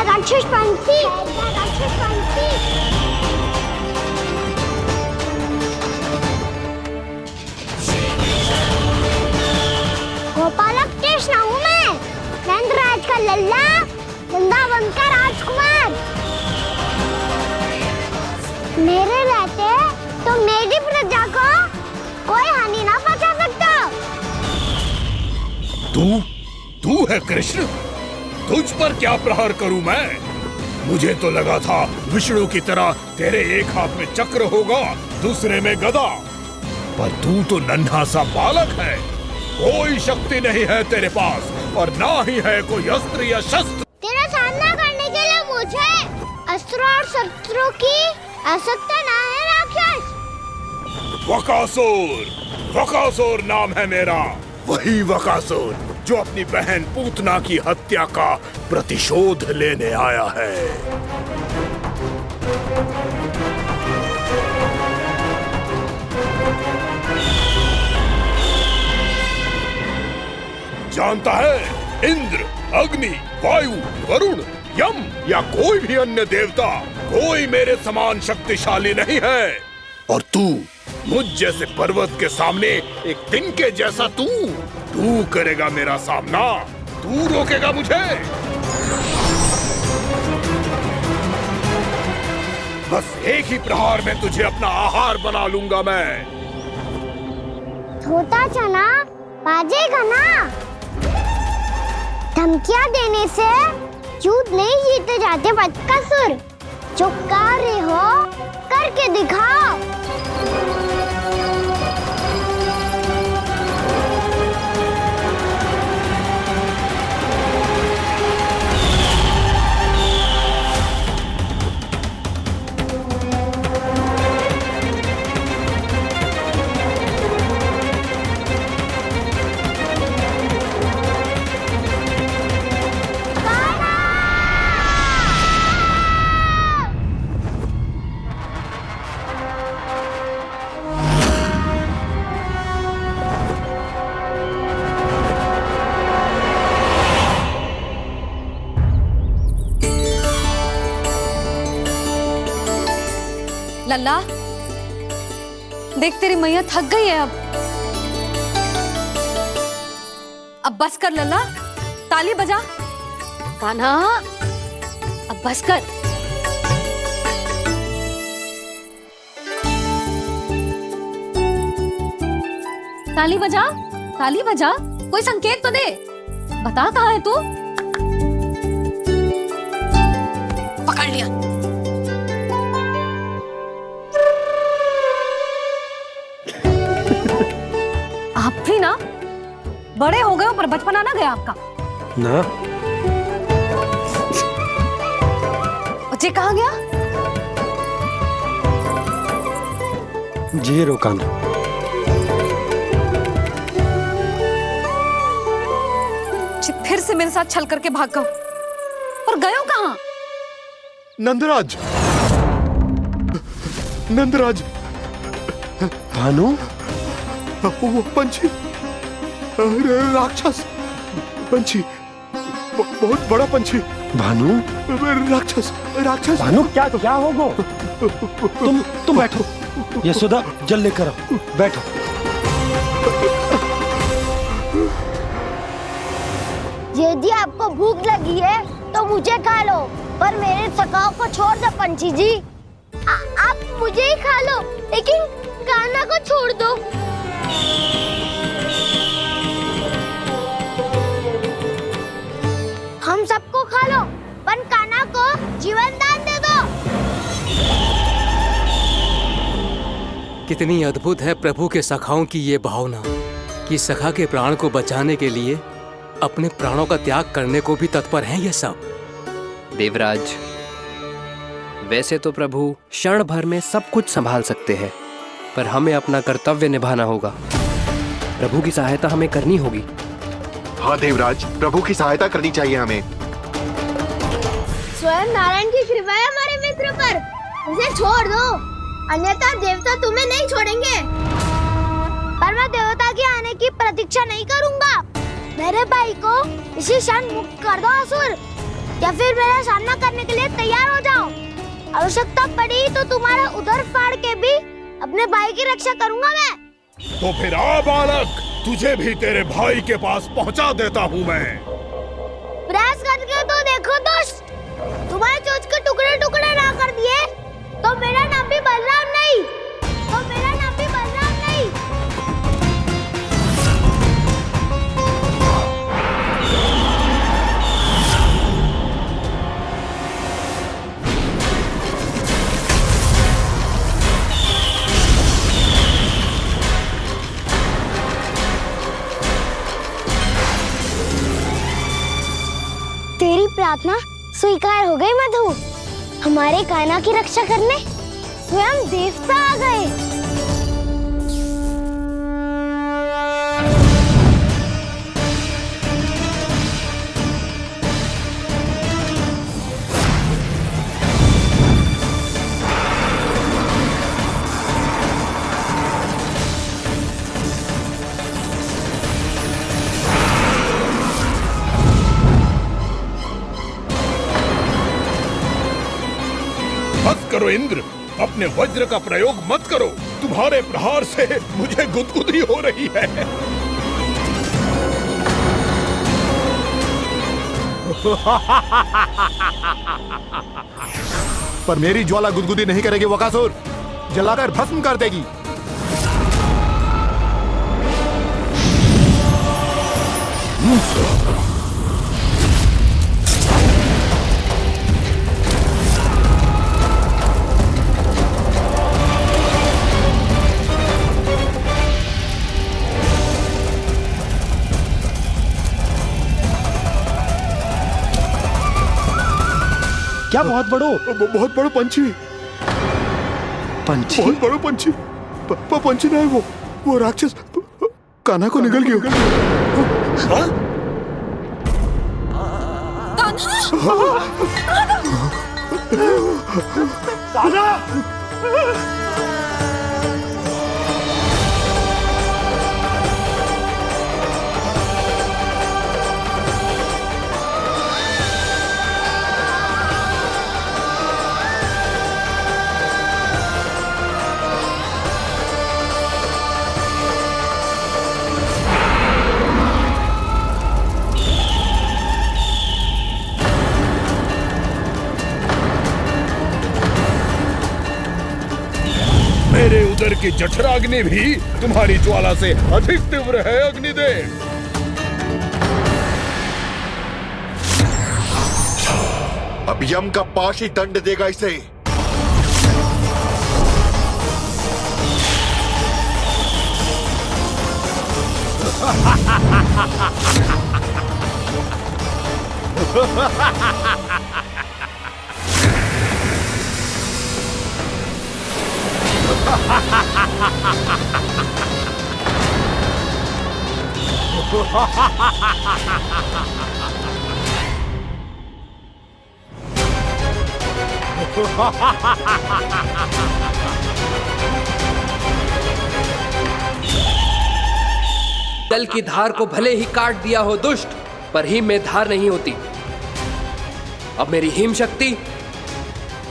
राक्षस पंछी, राक्षस पंछी। गोपालक कृष्ण हूँ मैं, नंदराज का लल्ला, वृंदावन का राजकुमार। मेरे रहते तो मेरी प्रजा को कोई हानि ना पहुंचा सकता। तू है कृष्ण? तुझ पर क्या प्रहार करूं मैं? मुझे तो लगा था विष्णु की तरह तेरे एक हाथ में चक्र होगा, दूसरे में गदा, पर तू तो नन्हा सा बालक है। कोई शक्ति नहीं है तेरे पास और ना ही है कोई अस्त्र या शस्त्र। तेरा सामना करने के लिए मुझे अस्त्र और शस्त्रों की आवश्यकता ना है राक्षस। वकासुर, वकासुर नाम है मेरा, वही वकासुर जो अपनी बहन पूतना की हत्या का प्रतिशोध लेने आया है। जानता है, इंद्र, अग्नि, वायु, वरुण, यम या कोई भी अन्य देवता कोई मेरे समान शक्तिशाली नहीं है। और तू मुझ जैसे पर्वत के सामने एक तिनके जैसा तू करेगा मेरा सामना? तू रोकेगा मुझे? बस एक ही प्रहार में तुझे अपना आहार बना लूंगा मैं। छोटा चना बाजेगा ना। धमकियां देने से युद्ध नहीं जीते जाते बदकसूर। जो कार्य हो करके दिखाओ। लल्ला, देख तेरी मैया थक गई है अब बस कर लल्ला, ताली बजा। कान्हा, अब बस कर। ताली बजा, ताली बजा, कोई संकेत तो दे। बता कहाँ है तू? पकड़ लिया। आप भी ना बड़े हो गए हो, पर बचपना ना गया आपका ना। बच्चे कहाँ गया? जी रोका ना। फिर से मेरे साथ छल करके भाग गए, और गए हो कहाँ? नंदराज, नंदराज। भानु, वो पंछी, राक्षस पंछी, बहुत बड़ा पंछी। भानु, राक्षस, राक्षस। भानु, क्या क्या होगा? तुम बैठो। यशोदा, जल लेकर आओ, बैठो। यदि आपको भूख लगी है तो मुझे खा लो, पर मेरे सखाओ को छोड़ दो पंछी जी। आप मुझे ही खा लो, लेकिन कान्हा को छोड़ दो। हम सबको खा लो, पर कान्हा को जीवन दान दे दो। कितनी अद्भुत है प्रभु के सखाओं की ये भावना कि सखा के प्राण को बचाने के लिए अपने प्राणों का त्याग करने को भी तत्पर हैं ये सब। देवराज, वैसे तो प्रभु क्षण भर में सब कुछ संभाल सकते हैं, पर हमें अपना कर्तव्य निभाना होगा। प्रभु की सहायता हमें करनी होगी। हाँ देवराज, प्रभु की सहायता करनी चाहिए हमें। स्वयं नारायण की कृपा है हमारे मित्र पर, उसे छोड़ दो, अन्यथा देवता तुम्हें नहीं छोड़ेंगे। पर मैं देवता के आने की प्रतीक्षा नहीं करूंगा। मेरे भाई को इसी क्षण मुक्त कर दो असुर, या फिर मेरा सामना करने के लिए तैयार हो जाओ। आवश्यकता पड़ी तो तुम्हारा उदर फाड़ के भी अपने भाई की रक्षा करूंगा मैं। तो फिर आ बालक, तुझे भी तेरे भाई के पास पहुंचा देता हूँ मैं। प्रयास करके तो देखो दोस्त, तुम्हारे चोंच के टुकड़े टुकड़े ना कर दिए तो मेरा नाम भी बलराम नहीं, तो मेरा नाम भी बलराम नहीं। तेरी प्रार्थना स्वीकार हो गई मधु। हमारे कान्हा की रक्षा करने स्वयं देवता आ गए। करो इंद्र, अपने वज्र का प्रयोग मत करो। तुम्हारे प्रहार से मुझे गुदगुदी हो रही है। पर मेरी ज्वाला गुदगुदी नहीं करेगी बकासुर, जलाकर भस्म कर देगी। क्या बहुत बड़ो? बहुत बड़ो पंछी। पंछी? बहुत बड़ो पंछी। पंछी नहीं, वो राक्षस कान्हा को निगल गया। हाँ? कान्हा! मेरे उदर की जठराग्नि भी तुम्हारी ज्वाला से अधिक तीव्र है अग्निदेव। अब यम का पाश ही दंड देगा इसे। जल की धार को भले ही काट दिया हो दुष्ट, पर हिम में धार नहीं होती। अब मेरी हिम शक्ति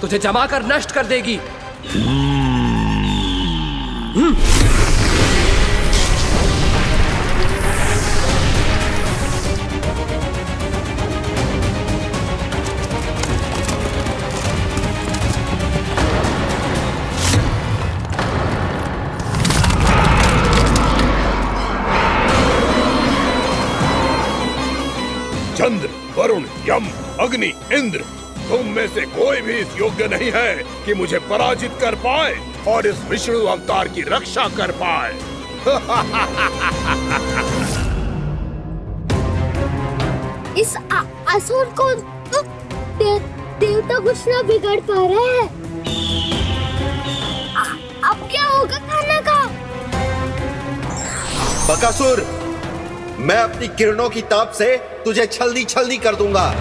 तुझे जमाकर नष्ट कर देगी। चंद्र, वरुण, यम, अग्नि, इंद्र, तुम में से कोई भी इस योग्य नहीं है कि मुझे पराजित कर पाए और इस विष्णु अवतार की रक्षा कर पाए। इस असुर को देवता कुछ ना बिगाड़ पा रहे हैं। अब क्या होगा खाना का? बकासुर, मैं अपनी किरणों की ताप से तुझे छलनी छलनी कर दूंगा।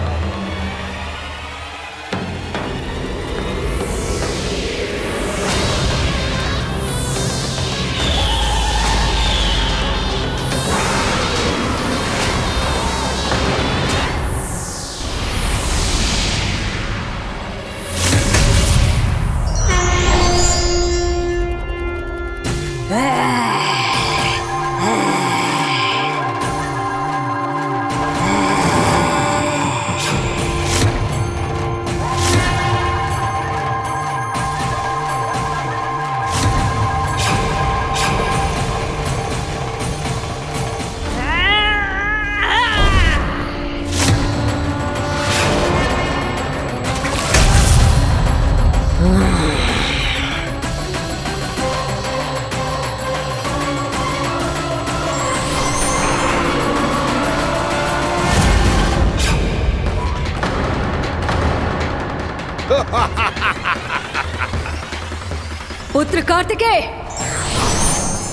पुत्र कार्तिकेय,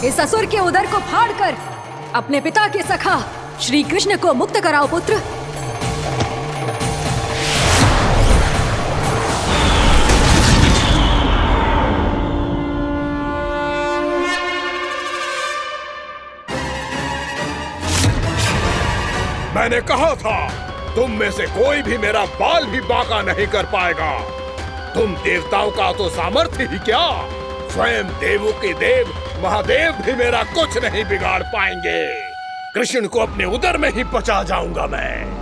इस असुर के उदर को फाड़कर अपने पिता के सखा श्री कृष्ण को मुक्त कराओ पुत्र। मैंने कहा था, तुम में से कोई भी मेरा बाल भी बांका नहीं कर पाएगा। तुम देवताओं का तो सामर्थ्य ही क्या, स्वयं देवों के देव महादेव भी मेरा कुछ नहीं बिगाड़ पाएंगे। कृष्ण को अपने उदर में ही पचा जाऊंगा मैं।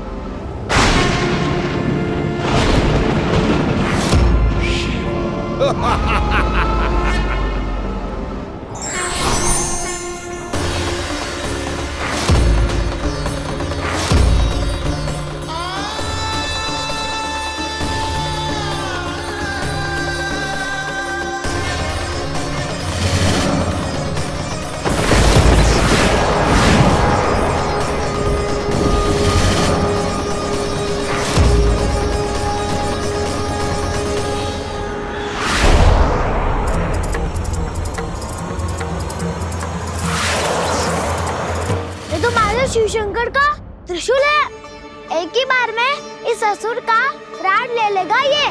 शिव शंकर का त्रिशूल है। एक ही बार में इस असुर का प्राण ले लेगा ये।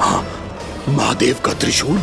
हाँ, महादेव का त्रिशूल।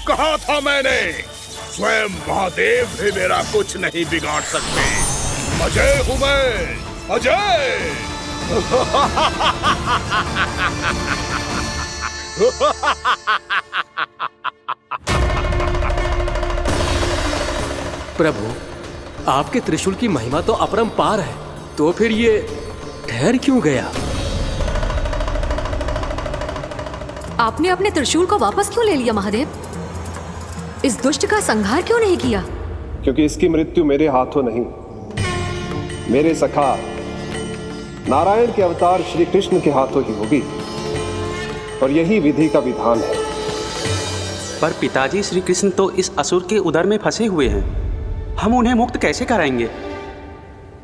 कहा था मैंने, स्वयं महादेव भी मेरा कुछ नहीं बिगाड़ सकते। अजय हूं मैं, अजय। प्रभु, आपके त्रिशूल की महिमा तो अपरंपार है, तो फिर ये ठहर क्यों गया? आपने अपने त्रिशूल को वापस क्यों ले लिया महादेव? इस दुष्ट का संहार क्यों नहीं किया? क्योंकि इसकी मृत्यु मेरे हाथों नहीं, मेरे सखा नारायण के अवतार श्री कृष्ण के हाथों ही होगी, और यही विधि का विधान है। पर पिताजी, श्री कृष्ण तो इस असुर के उदर में फंसे हुए हैं, हम उन्हें मुक्त कैसे कराएंगे?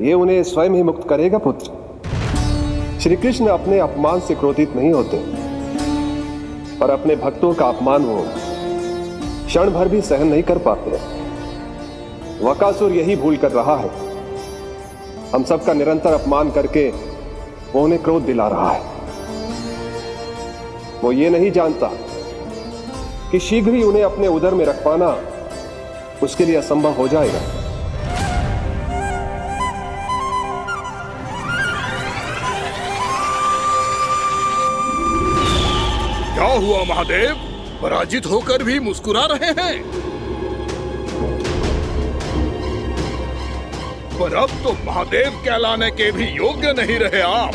ये उन्हें स्वयं ही मुक्त करेगा पुत्र। श्री कृष्ण अपने अपमान से क्रोधित नहीं होते, पर अपने भक्तों का अपमान वो क्षण भर भी सहन नहीं कर पाते। वकासुर यही भूल कर रहा है, हम सबका निरंतर अपमान करके वो उन्हें क्रोध दिला रहा है। वो ये नहीं जानता कि शीघ्र ही उन्हें अपने उदर में रख पाना उसके लिए असंभव हो जाएगा। क्या हुआ महादेव, पराजित होकर भी मुस्कुरा रहे हैं? पर अब तो महादेव कहलाने के भी योग्य नहीं रहे आप।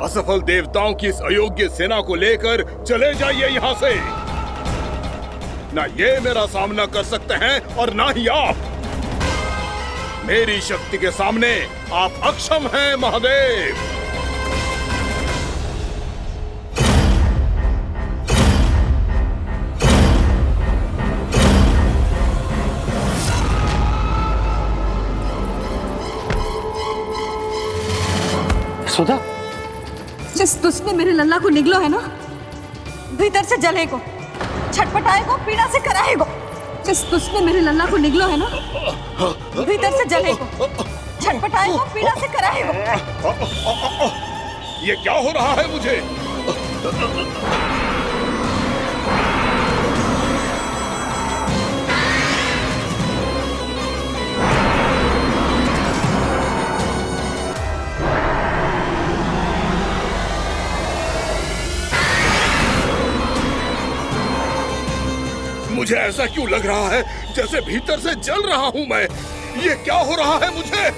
असफल देवताओं की इस अयोग्य सेना को लेकर चले जाइए यहाँ से। ना ये मेरा सामना कर सकते हैं और ना ही आप। मेरी शक्ति के सामने आप अक्षम हैं महादेव। सुधा, जिस दुष्ट ने मेरे लल्ला को निगलो है ना, भीतर से जलेगो, छटपटाएगो, पीड़ा से कराएगो। जिस दुष्ट ने मेरे लल्ला को निगलो है ना, भीतर से जलेगो, छटपटाएगो, पीड़ा से कराएगो। ये क्या हो रहा है मुझे? मुझे ऐसा क्यों लग रहा है जैसे भीतर से जल रहा हूं मैं? ये क्या हो रहा है मुझे?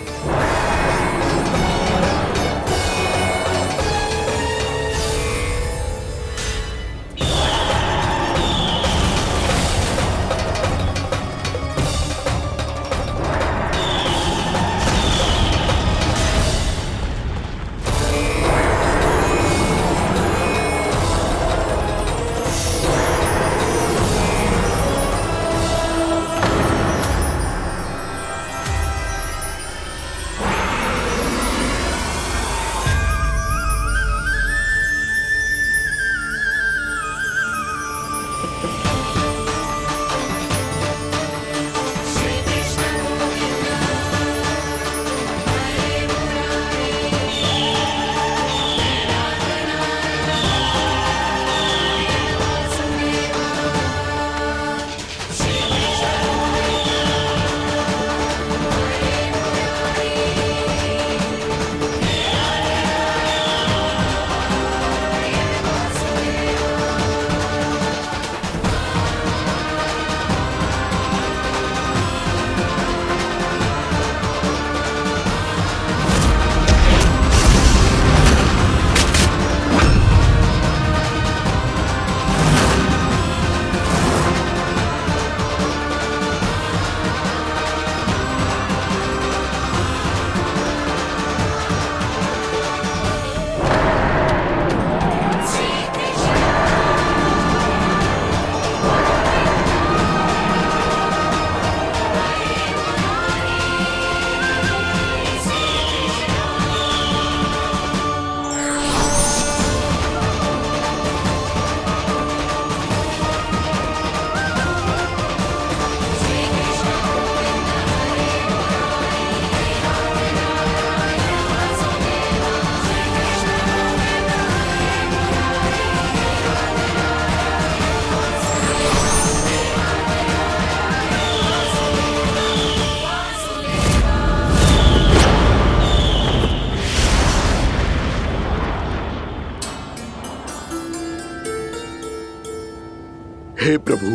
हे प्रभु,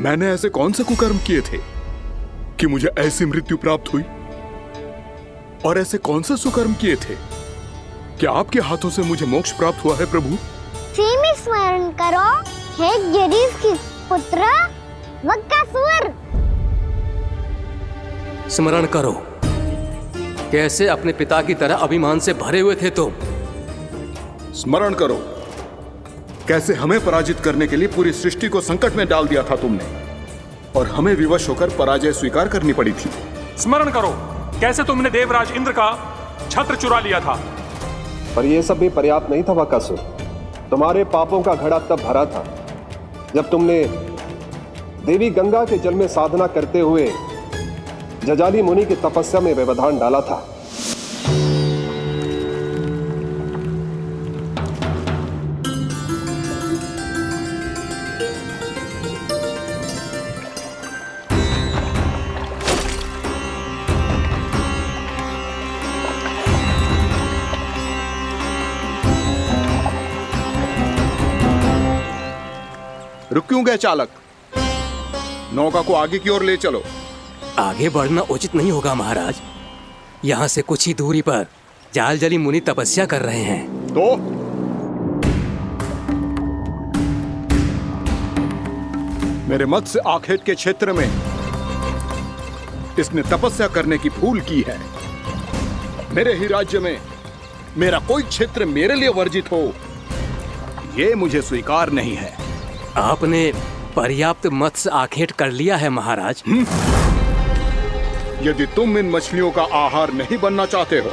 मैंने ऐसे कौन से कुकर्म किए थे कि मुझे ऐसी मृत्यु प्राप्त हुई? और ऐसे कौन से सुकर्म किए थे कि आपके हाथों से मुझे मोक्ष प्राप्त हुआ है प्रभु? में स्मरण करो, हे जरीफ की पुत्र वक्कासुर। स्मरण करो, कैसे अपने पिता की तरह अभिमान से भरे हुए थे तुम। स्मरण करो, कैसे हमें पराजित करने के लिए पूरी सृष्टि को संकट में डाल दिया था तुमने, और हमें विवश होकर पराजय स्वीकार करनी पड़ी थी। स्मरण करो, कैसे तुमने देवराज इंद्र का छत्र चुरा लिया था। पर यह सब भी पर्याप्त नहीं था वक्कासुर। तुम्हारे पापों का घड़ा तब भरा था जब तुमने देवी गंगा के जल में साधना करते हुए जजाली मुनि की तपस्या में व्यवधान डाला था। रुक क्यों गए चालक? नौका को आगे की ओर ले चलो। आगे बढ़ना उचित नहीं होगा महाराज। यहाँ से कुछ ही दूरी पर जालजली मुनि तपस्या कर रहे हैं। तो मेरे मत्स्य आखेट के क्षेत्र में इसने तपस्या करने की भूल की है। मेरे ही राज्य में मेरा कोई क्षेत्र मेरे लिए वर्जित हो, यह मुझे स्वीकार नहीं है। आपने पर्याप्त मत्स्य आखेट कर लिया है महाराज। यदि तुम इन मछलियों का आहार नहीं बनना चाहते हो,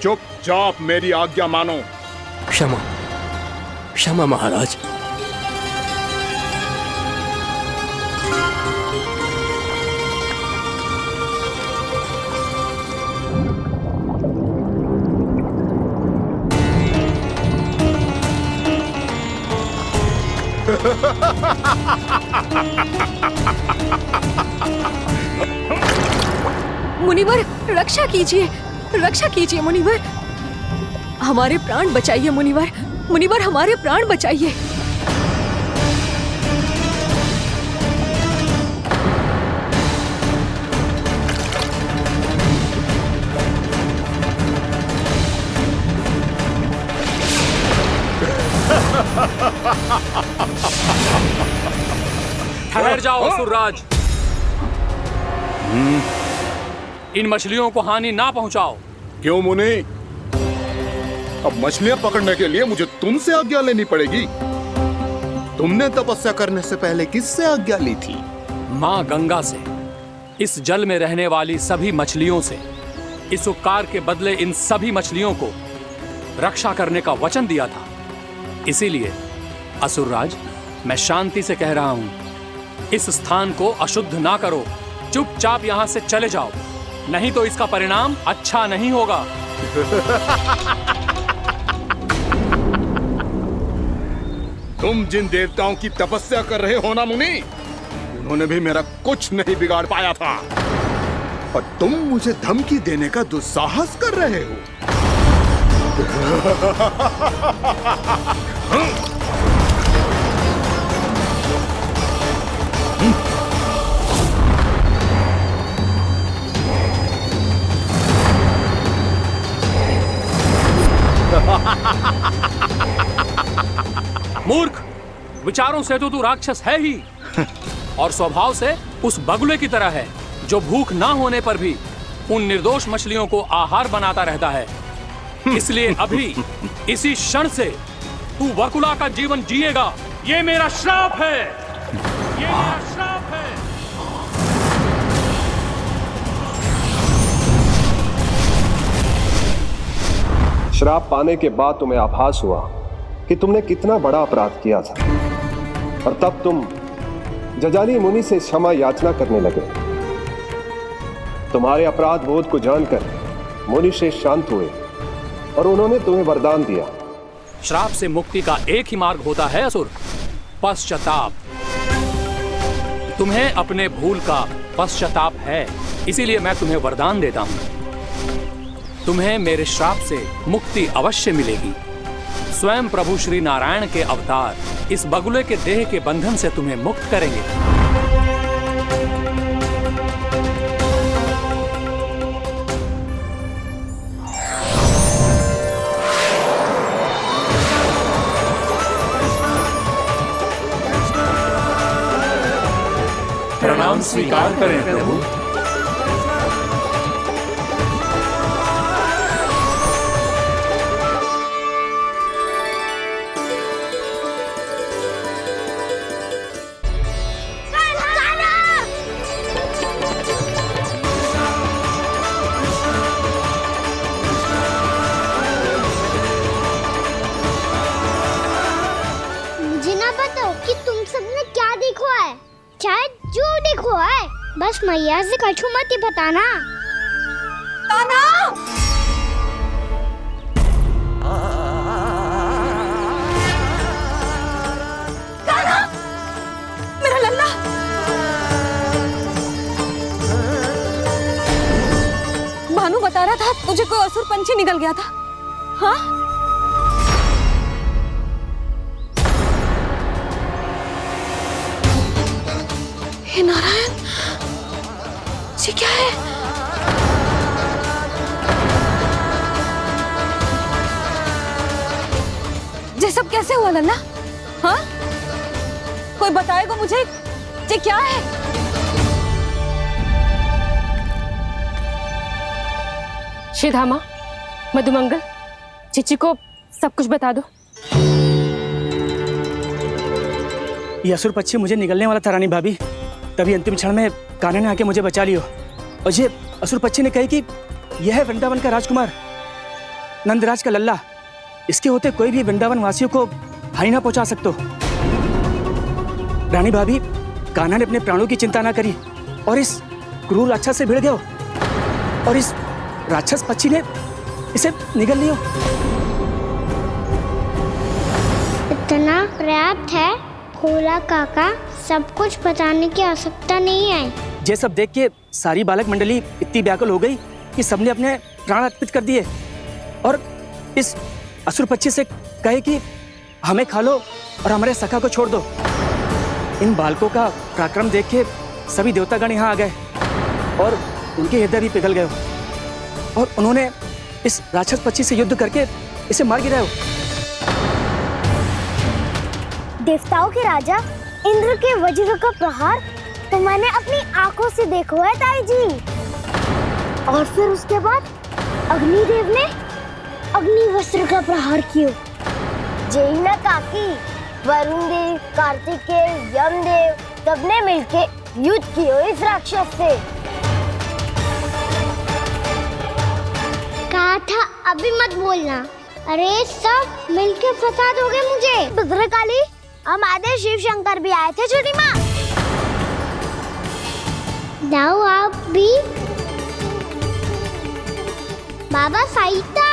चुपचाप मेरी आज्ञा मानो। क्षमा, क्षमा महाराज। मुनिवर, रक्षा कीजिए, रक्षा कीजिए मुनिवर, हमारे प्राण बचाइए मुनिवर, मुनिवर हमारे प्राण बचाइए। ठहर जाओ असुरराज, इन मछलियों को हानि ना पहुंचाओ। क्यों मुनि? अब मछलियां पकड़ने के लिए मुझे तुमसे आज्ञा लेनी पड़ेगी। तुमने तपस्या करने से पहले किससे आज्ञा ली थी? माँ गंगा से, इस जल में रहने वाली सभी मछलियों से। इस उपकार के बदले इन सभी मछलियों को रक्षा करने का वचन दिया था। इसीलिए असुरराज, मैं शांति से कह रहा हूँ, इस स्थान को अशुद्ध ना करो। चुपचाप यहाँ से चले जाओ, नहीं तो इसका परिणाम अच्छा नहीं होगा। तुम जिन देवताओं की तपस्या कर रहे हो ना मुनि, उन्होंने भी मेरा कुछ नहीं बिगाड़ पाया था, और तुम मुझे धमकी देने का दुस्साहस कर रहे हो। मूर्ख, विचारों से तो तू राक्षस है ही, और स्वभाव से उस बगुले की तरह है जो भूख ना होने पर भी उन निर्दोष मछलियों को आहार बनाता रहता है। इसलिए अभी इसी क्षण से तू वकुला का जीवन जिएगा। ये मेरा श्राप है, ये मेरा श्राप है। श्राप पाने के बाद तुम्हें आभास हुआ कि तुमने कितना बड़ा अपराध किया था, और तब तुम जजाली मुनि से क्षमा याचना करने लगे। तुम्हारे अपराध बोध को जानकर मुनि से शांत हुए और उन्होंने तुम्हें वरदान दिया। श्राप से मुक्ति का एक ही मार्ग होता है असुर, पश्चाताप। तुम्हें अपने भूल का पश्चाताप है, इसीलिए मैं तुम्हें वरदान देता हूं। तुम्हें मेरे श्राप से मुक्ति अवश्य मिलेगी। स्वयं प्रभु श्री नारायण के अवतार इस बगुले के देह के बंधन से तुम्हें मुक्त करेंगे। प्रणाम स्वीकार करें प्रभु। मुझे ना बताओ कि तुम सबने क्या देखा है, चाहे जो देखो है, बस मैया से कछु मत ही बताना। कान्हा! कान्हा! मेरा लल्ला! भानु बता रहा था तुझे कोई असुर पंछी निकल गया था। हाँ? हे नारायण, ये क्या है? ये सब कैसे हुआ लल्ला? हाँ? कोई बताएगा मुझे ये क्या है? श्रीधामा, मधुमंगल, चिची को सब कुछ बता दो। ये असुर पक्षी मुझे निकलने वाला था रानी भाभी, तभी अंतिम क्षण में कान्हा ने आके मुझे बचा लियो। और ये असुर पक्षी ने कही कि यह है वृंदावन का राजकुमार, नंदराज का लल्ला। इसके होते कोई भी वृंदावन वासियों को हानि ना पहुंचा सकते। रानी भाभी, कान्हा ने अपने प्राणों की चिंता ना करी और इस क्रूर राक्षस से भिड़ गयो और इस राक्षस पक्षी ने इसे निगल लियो। इतना पर्याप्त है भोला काका, सब कुछ बताने की आवश्यकता नहीं है। ये सब देख के सारी बालक मंडली इतनी व्याकुल हो गई कि सबने अपने प्राण अर्पित कर दिए और इस असुर पक्षी से कहे कि हमें खा लो और हमारे सखा को छोड़ दो। इन बालकों का पराक्रम देख के सभी देवतागण यहाँ आ गए और उनके हृदय भी पिघल गए और उन्होंने इस राक्षस पक्षी से युद्ध करके इसे मार गिराया। देवताओं के राजा इंद्र के वज्र का प्रहार तो मैंने अपनी आंखों से देखा है ताई जी। और फिर उसके बाद अग्निदेव ने अग्निवस्त्र का प्रहार किया। जय ना काकी, वरुण देव, कार्तिकेय, यमदेव सबने मिलके युद्ध किया इस राक्षस से। कहा था अभी मत बोलना। अरे सब मिलके फंसा दोगे मुझे। भद्रकाली, हमारे शिव शंकर भी आए थे छोटी माँ। जाओ आप भी। बाबा साईता,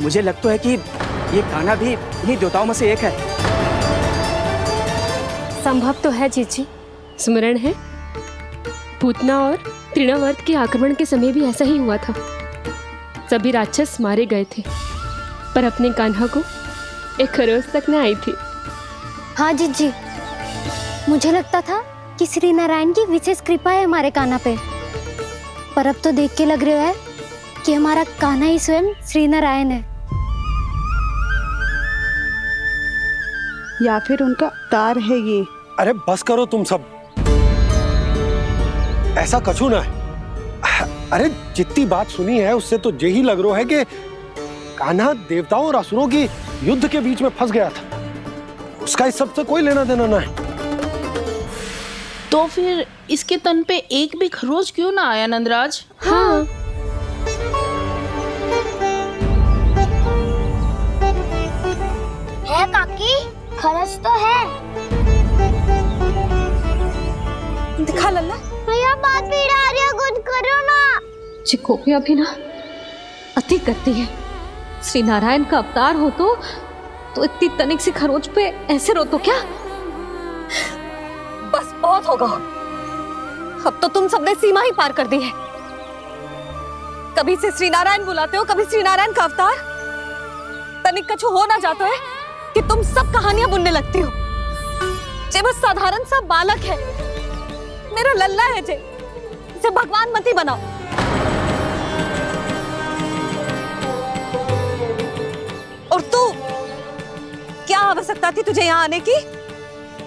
मुझे लगता है कि ये कान्हा भी इन्हीं देवताओं में से एक है। संभव तो है चीची। स्मरण है, पूतना और तृणावर्त के आक्रमण के समय भी ऐसा ही हुआ था। सभी राक्षस मारे गए थे पर अपने कान्हा को एक खरोच तक न आई थी। हाँ जीजी, मुझे लगता था कि श्री नारायण की विशेष कृपा है हमारे कान्हा पे, पर अब तो देख के लग रहा है कि हमारा कान्हा ही स्वयं श्री नारायण है। या फिर उनका अवतार है ये। अरे बस करो तुम सब, ऐसा कछु ना है। अरे जितनी बात सुनी है उससे तो यही लग रहा है कि कान्हा देवताओं और असुरों की युद्ध के बीच में फंस गया था। उसका इस सब से कोई लेना देना ना है। तो फिर इसके तन पे एक भी खरोच क्यों ना आया नंदराज? हाँ, है काकी, खरच तो है। दिखा लल्ला। भैया बात पीड़ा आ रही है, कुछ करो ना। चिकोपिया भी ना अति करती है। श्री नारायण का अवतार हो तो इतनी तनिक सी खरोच पे ऐसे रो तो क्या? बस बहुत होगा। अब तो तुम सबने सीमा ही पार कर दी है। कभी से श्री नारायण बुलाते हो, कभी श्री नारायण का अवतार। तनिक कछु हो ना जाता है कि तुम सब कहानियां बुनने लगती हो। जे बस साधारण सा बालक है, मेरा लल्ला है जे, इसे भगवान मती बनाओ। और तू, क्या आवश्यकता थी तुझे यहाँ आने की?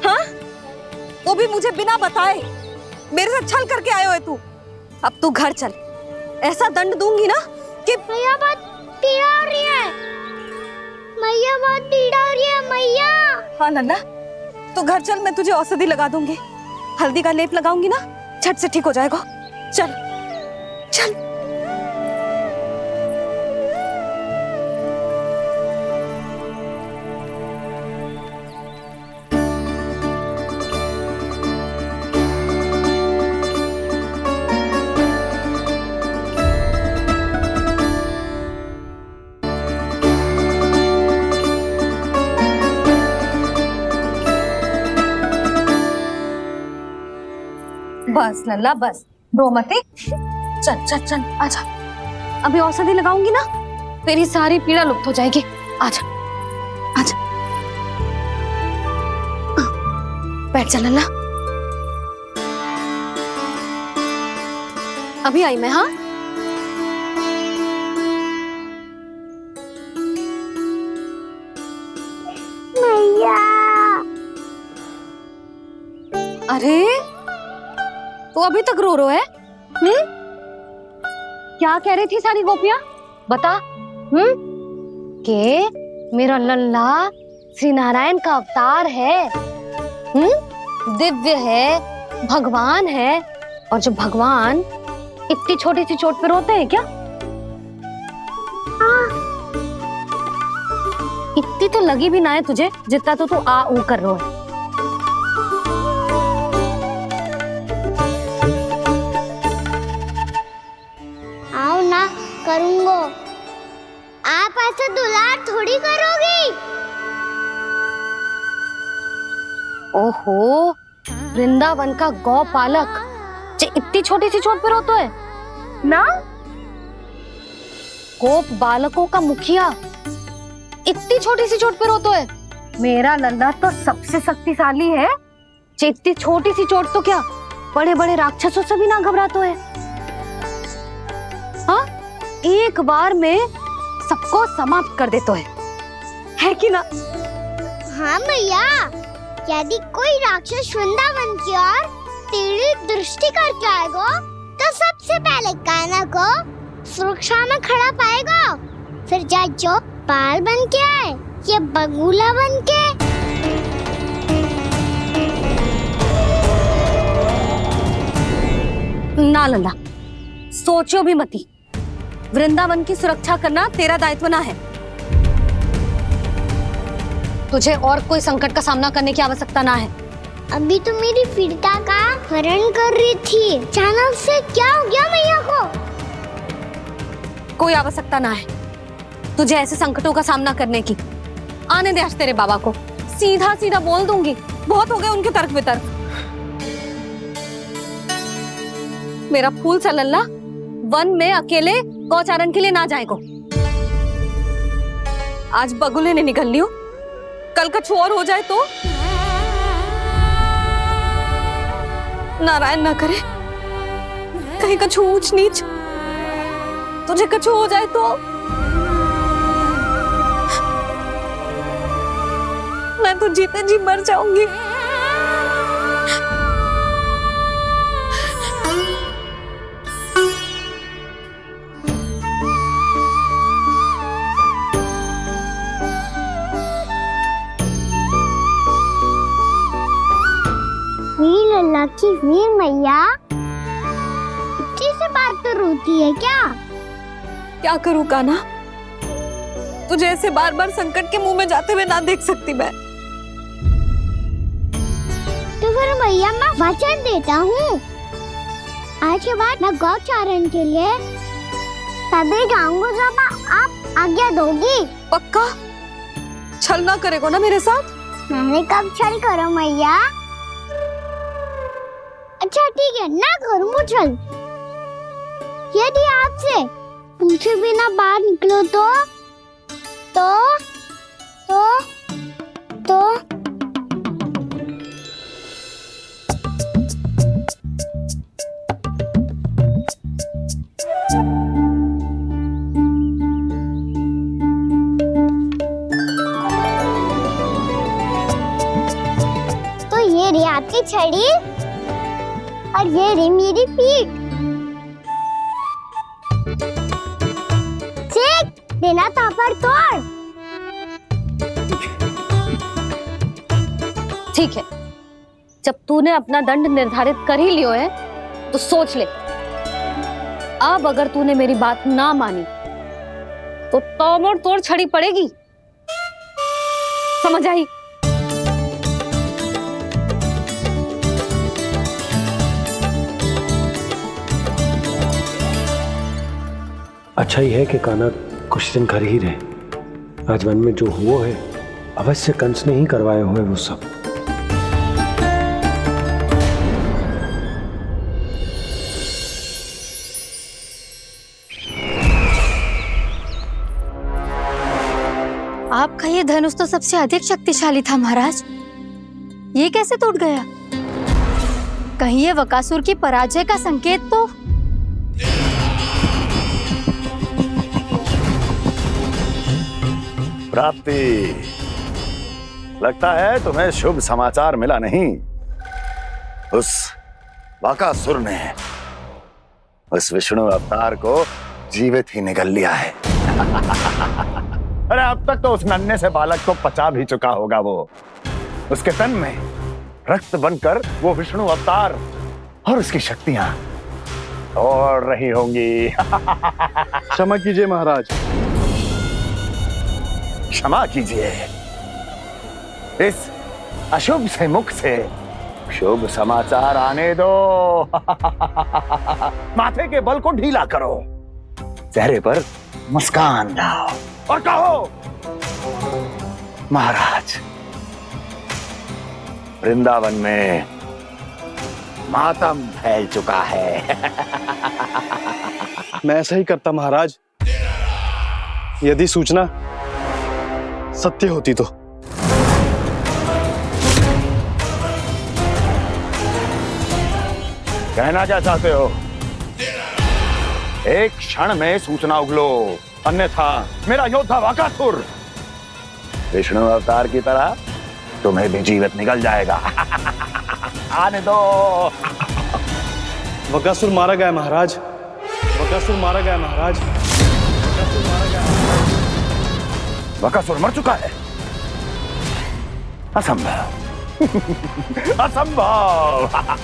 हाँ, वो भी मुझे बिना बताए। मेरे साथ छल करके आयो है तू। अब तू घर चल, ऐसा दंड दूंगी ना कि मैया बहुत पीड़ा हो रही है। मैया बहुत पीड़ा हो रही है मैया। हाँ नन्ना, तू घर चल, मैं तुझे औषधि लगा दूंगी। हल्दी का लेप लगाऊंगी ना, झट से ठीक हो जाएगा। चल चल। बस लल्ला बस, रो मते। चल चल चल, आजा। अभी औषधि लगाऊंगी ना, तेरी सारी पीड़ा लुप्त हो जाएगी। आजा आजा, बैठ जा लल्ला। अभी आई मैं। हाँ, मैया। अरे तू अभी तक रो है? क्या कह रही थी सारी गोपियां? बता। के मेरा लल्ला श्री नारायण का अवतार है, दिव्य है, भगवान है। और जो भगवान इतनी छोटी सी चोट पे रोते हैं क्या? इतनी तो लगी भी ना है तुझे, जितना तो तू आ ऊ कर रो है। करूंगा। आप ऐसा दुलार थोड़ी करोगी। ओहो, वृंदावन का गौ पालक जो इतनी छोटी सी चोट पे रोता है ना? गोप बालकों का मुखिया इतनी छोटी सी चोट पे रोता है? मेरा लल्ला तो सबसे शक्तिशाली है। इतनी छोटी सी चोट तो क्या, बड़े बड़े राक्षसों से भी ना घबराता है। हाँ, एक बार में सबको समाप्त कर देता है कि ना? हाँ मैया, यदि कोई राक्षस वृंदावन की ओर टेढ़ी दृष्टि करके आएगा तो सबसे पहले कान्हा को सुरक्षा में खड़ा पाएगा। फिर चाहे जो पाल बन के आए या बगुला बन के। ना लल्ला, सोचो भी मती। वृंदावन की सुरक्षा करना तेरा दायित्व ना है। तुझे और कोई संकट का सामना करने की आवश्यकता ना है। अभी तो मेरी पीड़िता का हरण कर रही थी, अचानक से क्या हो गया मैया को? कोई आवश्यकता ना है तुझे ऐसे संकटों का सामना करने की। आने दे आज तेरे बाबा को, सीधा सीधा बोल दूंगी। बहुत हो गए उनके तर्क वितर्क। मेरा फूल सा लल्ला वन में अकेले गौचारण के लिए ना जाएगो। आज बगुले ने निकल लियो, कल कछु और हो जाए तो? नारायण ना करे, कहीं कछु ऊंच नीच तुझे कछु हो जाए तो? मैं तो जीते जी मर जाऊंगी। लल्ला की वीर मैया इतनी सी बात तो रोती है क्या? क्या करूं कान्हा, तुझे ऐसे बार बार संकट के मुंह में जाते हुए ना देख सकती मैं। तो फिर मैया मैं वचन देता हूँ, आज के बाद मैं गौचारण के लिए तभी जाऊंगा जब आप आज्ञा दोगी। पक्का? छल ना करेगा ना मेरे साथ? मैंने कब छल करो मैया? अच्छा ठीक है, ना करूँगा छल। यदि आपसे पूछे बिना बाहर निकलो तो तो ये रही आपकी छड़ी और ये रही मेरी पीठ। चेक देना तापर तोड़। ठीक है, जब तूने अपना दंड निर्धारित कर ही लियो है तो सोच ले, अब अगर तूने मेरी बात ना मानी तो तोड़ तोड़ छड़ी पड़ेगी, समझ आई? अच्छा ही है कि कान्हा कुछ दिन घर ही रहे। आज वन में जो हुआ है अवश्य कंस ने ही करवाए हुए वो सब। आपका ये धनुष तो सबसे अधिक शक्तिशाली था महाराज, ये कैसे टूट गया? कहीं ये वकासुर की पराजय का संकेत तो? प्राप्ति, लगता है तुम्हें शुभ समाचार मिला नहीं। उस बकासुर ने उस विष्णु अवतार को जीवित ही निगल लिया है। अरे अब तक तो उस नन्हे से बालक को पचा भी चुका होगा वो। उसके तन में रक्त बनकर वो विष्णु अवतार और उसकी शक्तियां दौड़ रही होंगी। क्षमा कीजिए महाराज। क्षमा कीजिए, इस अशुभ से मुख से शुभ समाचार आने दो। माथे के बल को ढीला करो, चेहरे पर मुस्कान लाओ और कहो, महाराज, वृंदावन में मातम फैल चुका है। मैं ऐसा ही करता महाराज, यदि सूचना सत्य होती तो। कहना क्या चाहते हो? एक क्षण में सूचना उगलो, अन्यथा मेरा योद्धा बकासुर विष्णु अवतार की तरह तुम्हें भी जीवित निकल जाएगा। आने दो। बकासुर मारा गया महाराज, बकासुर मारा गया महाराज, बकासुर मारा गया। बकासुर मर चुका है? असंभव। असंभव।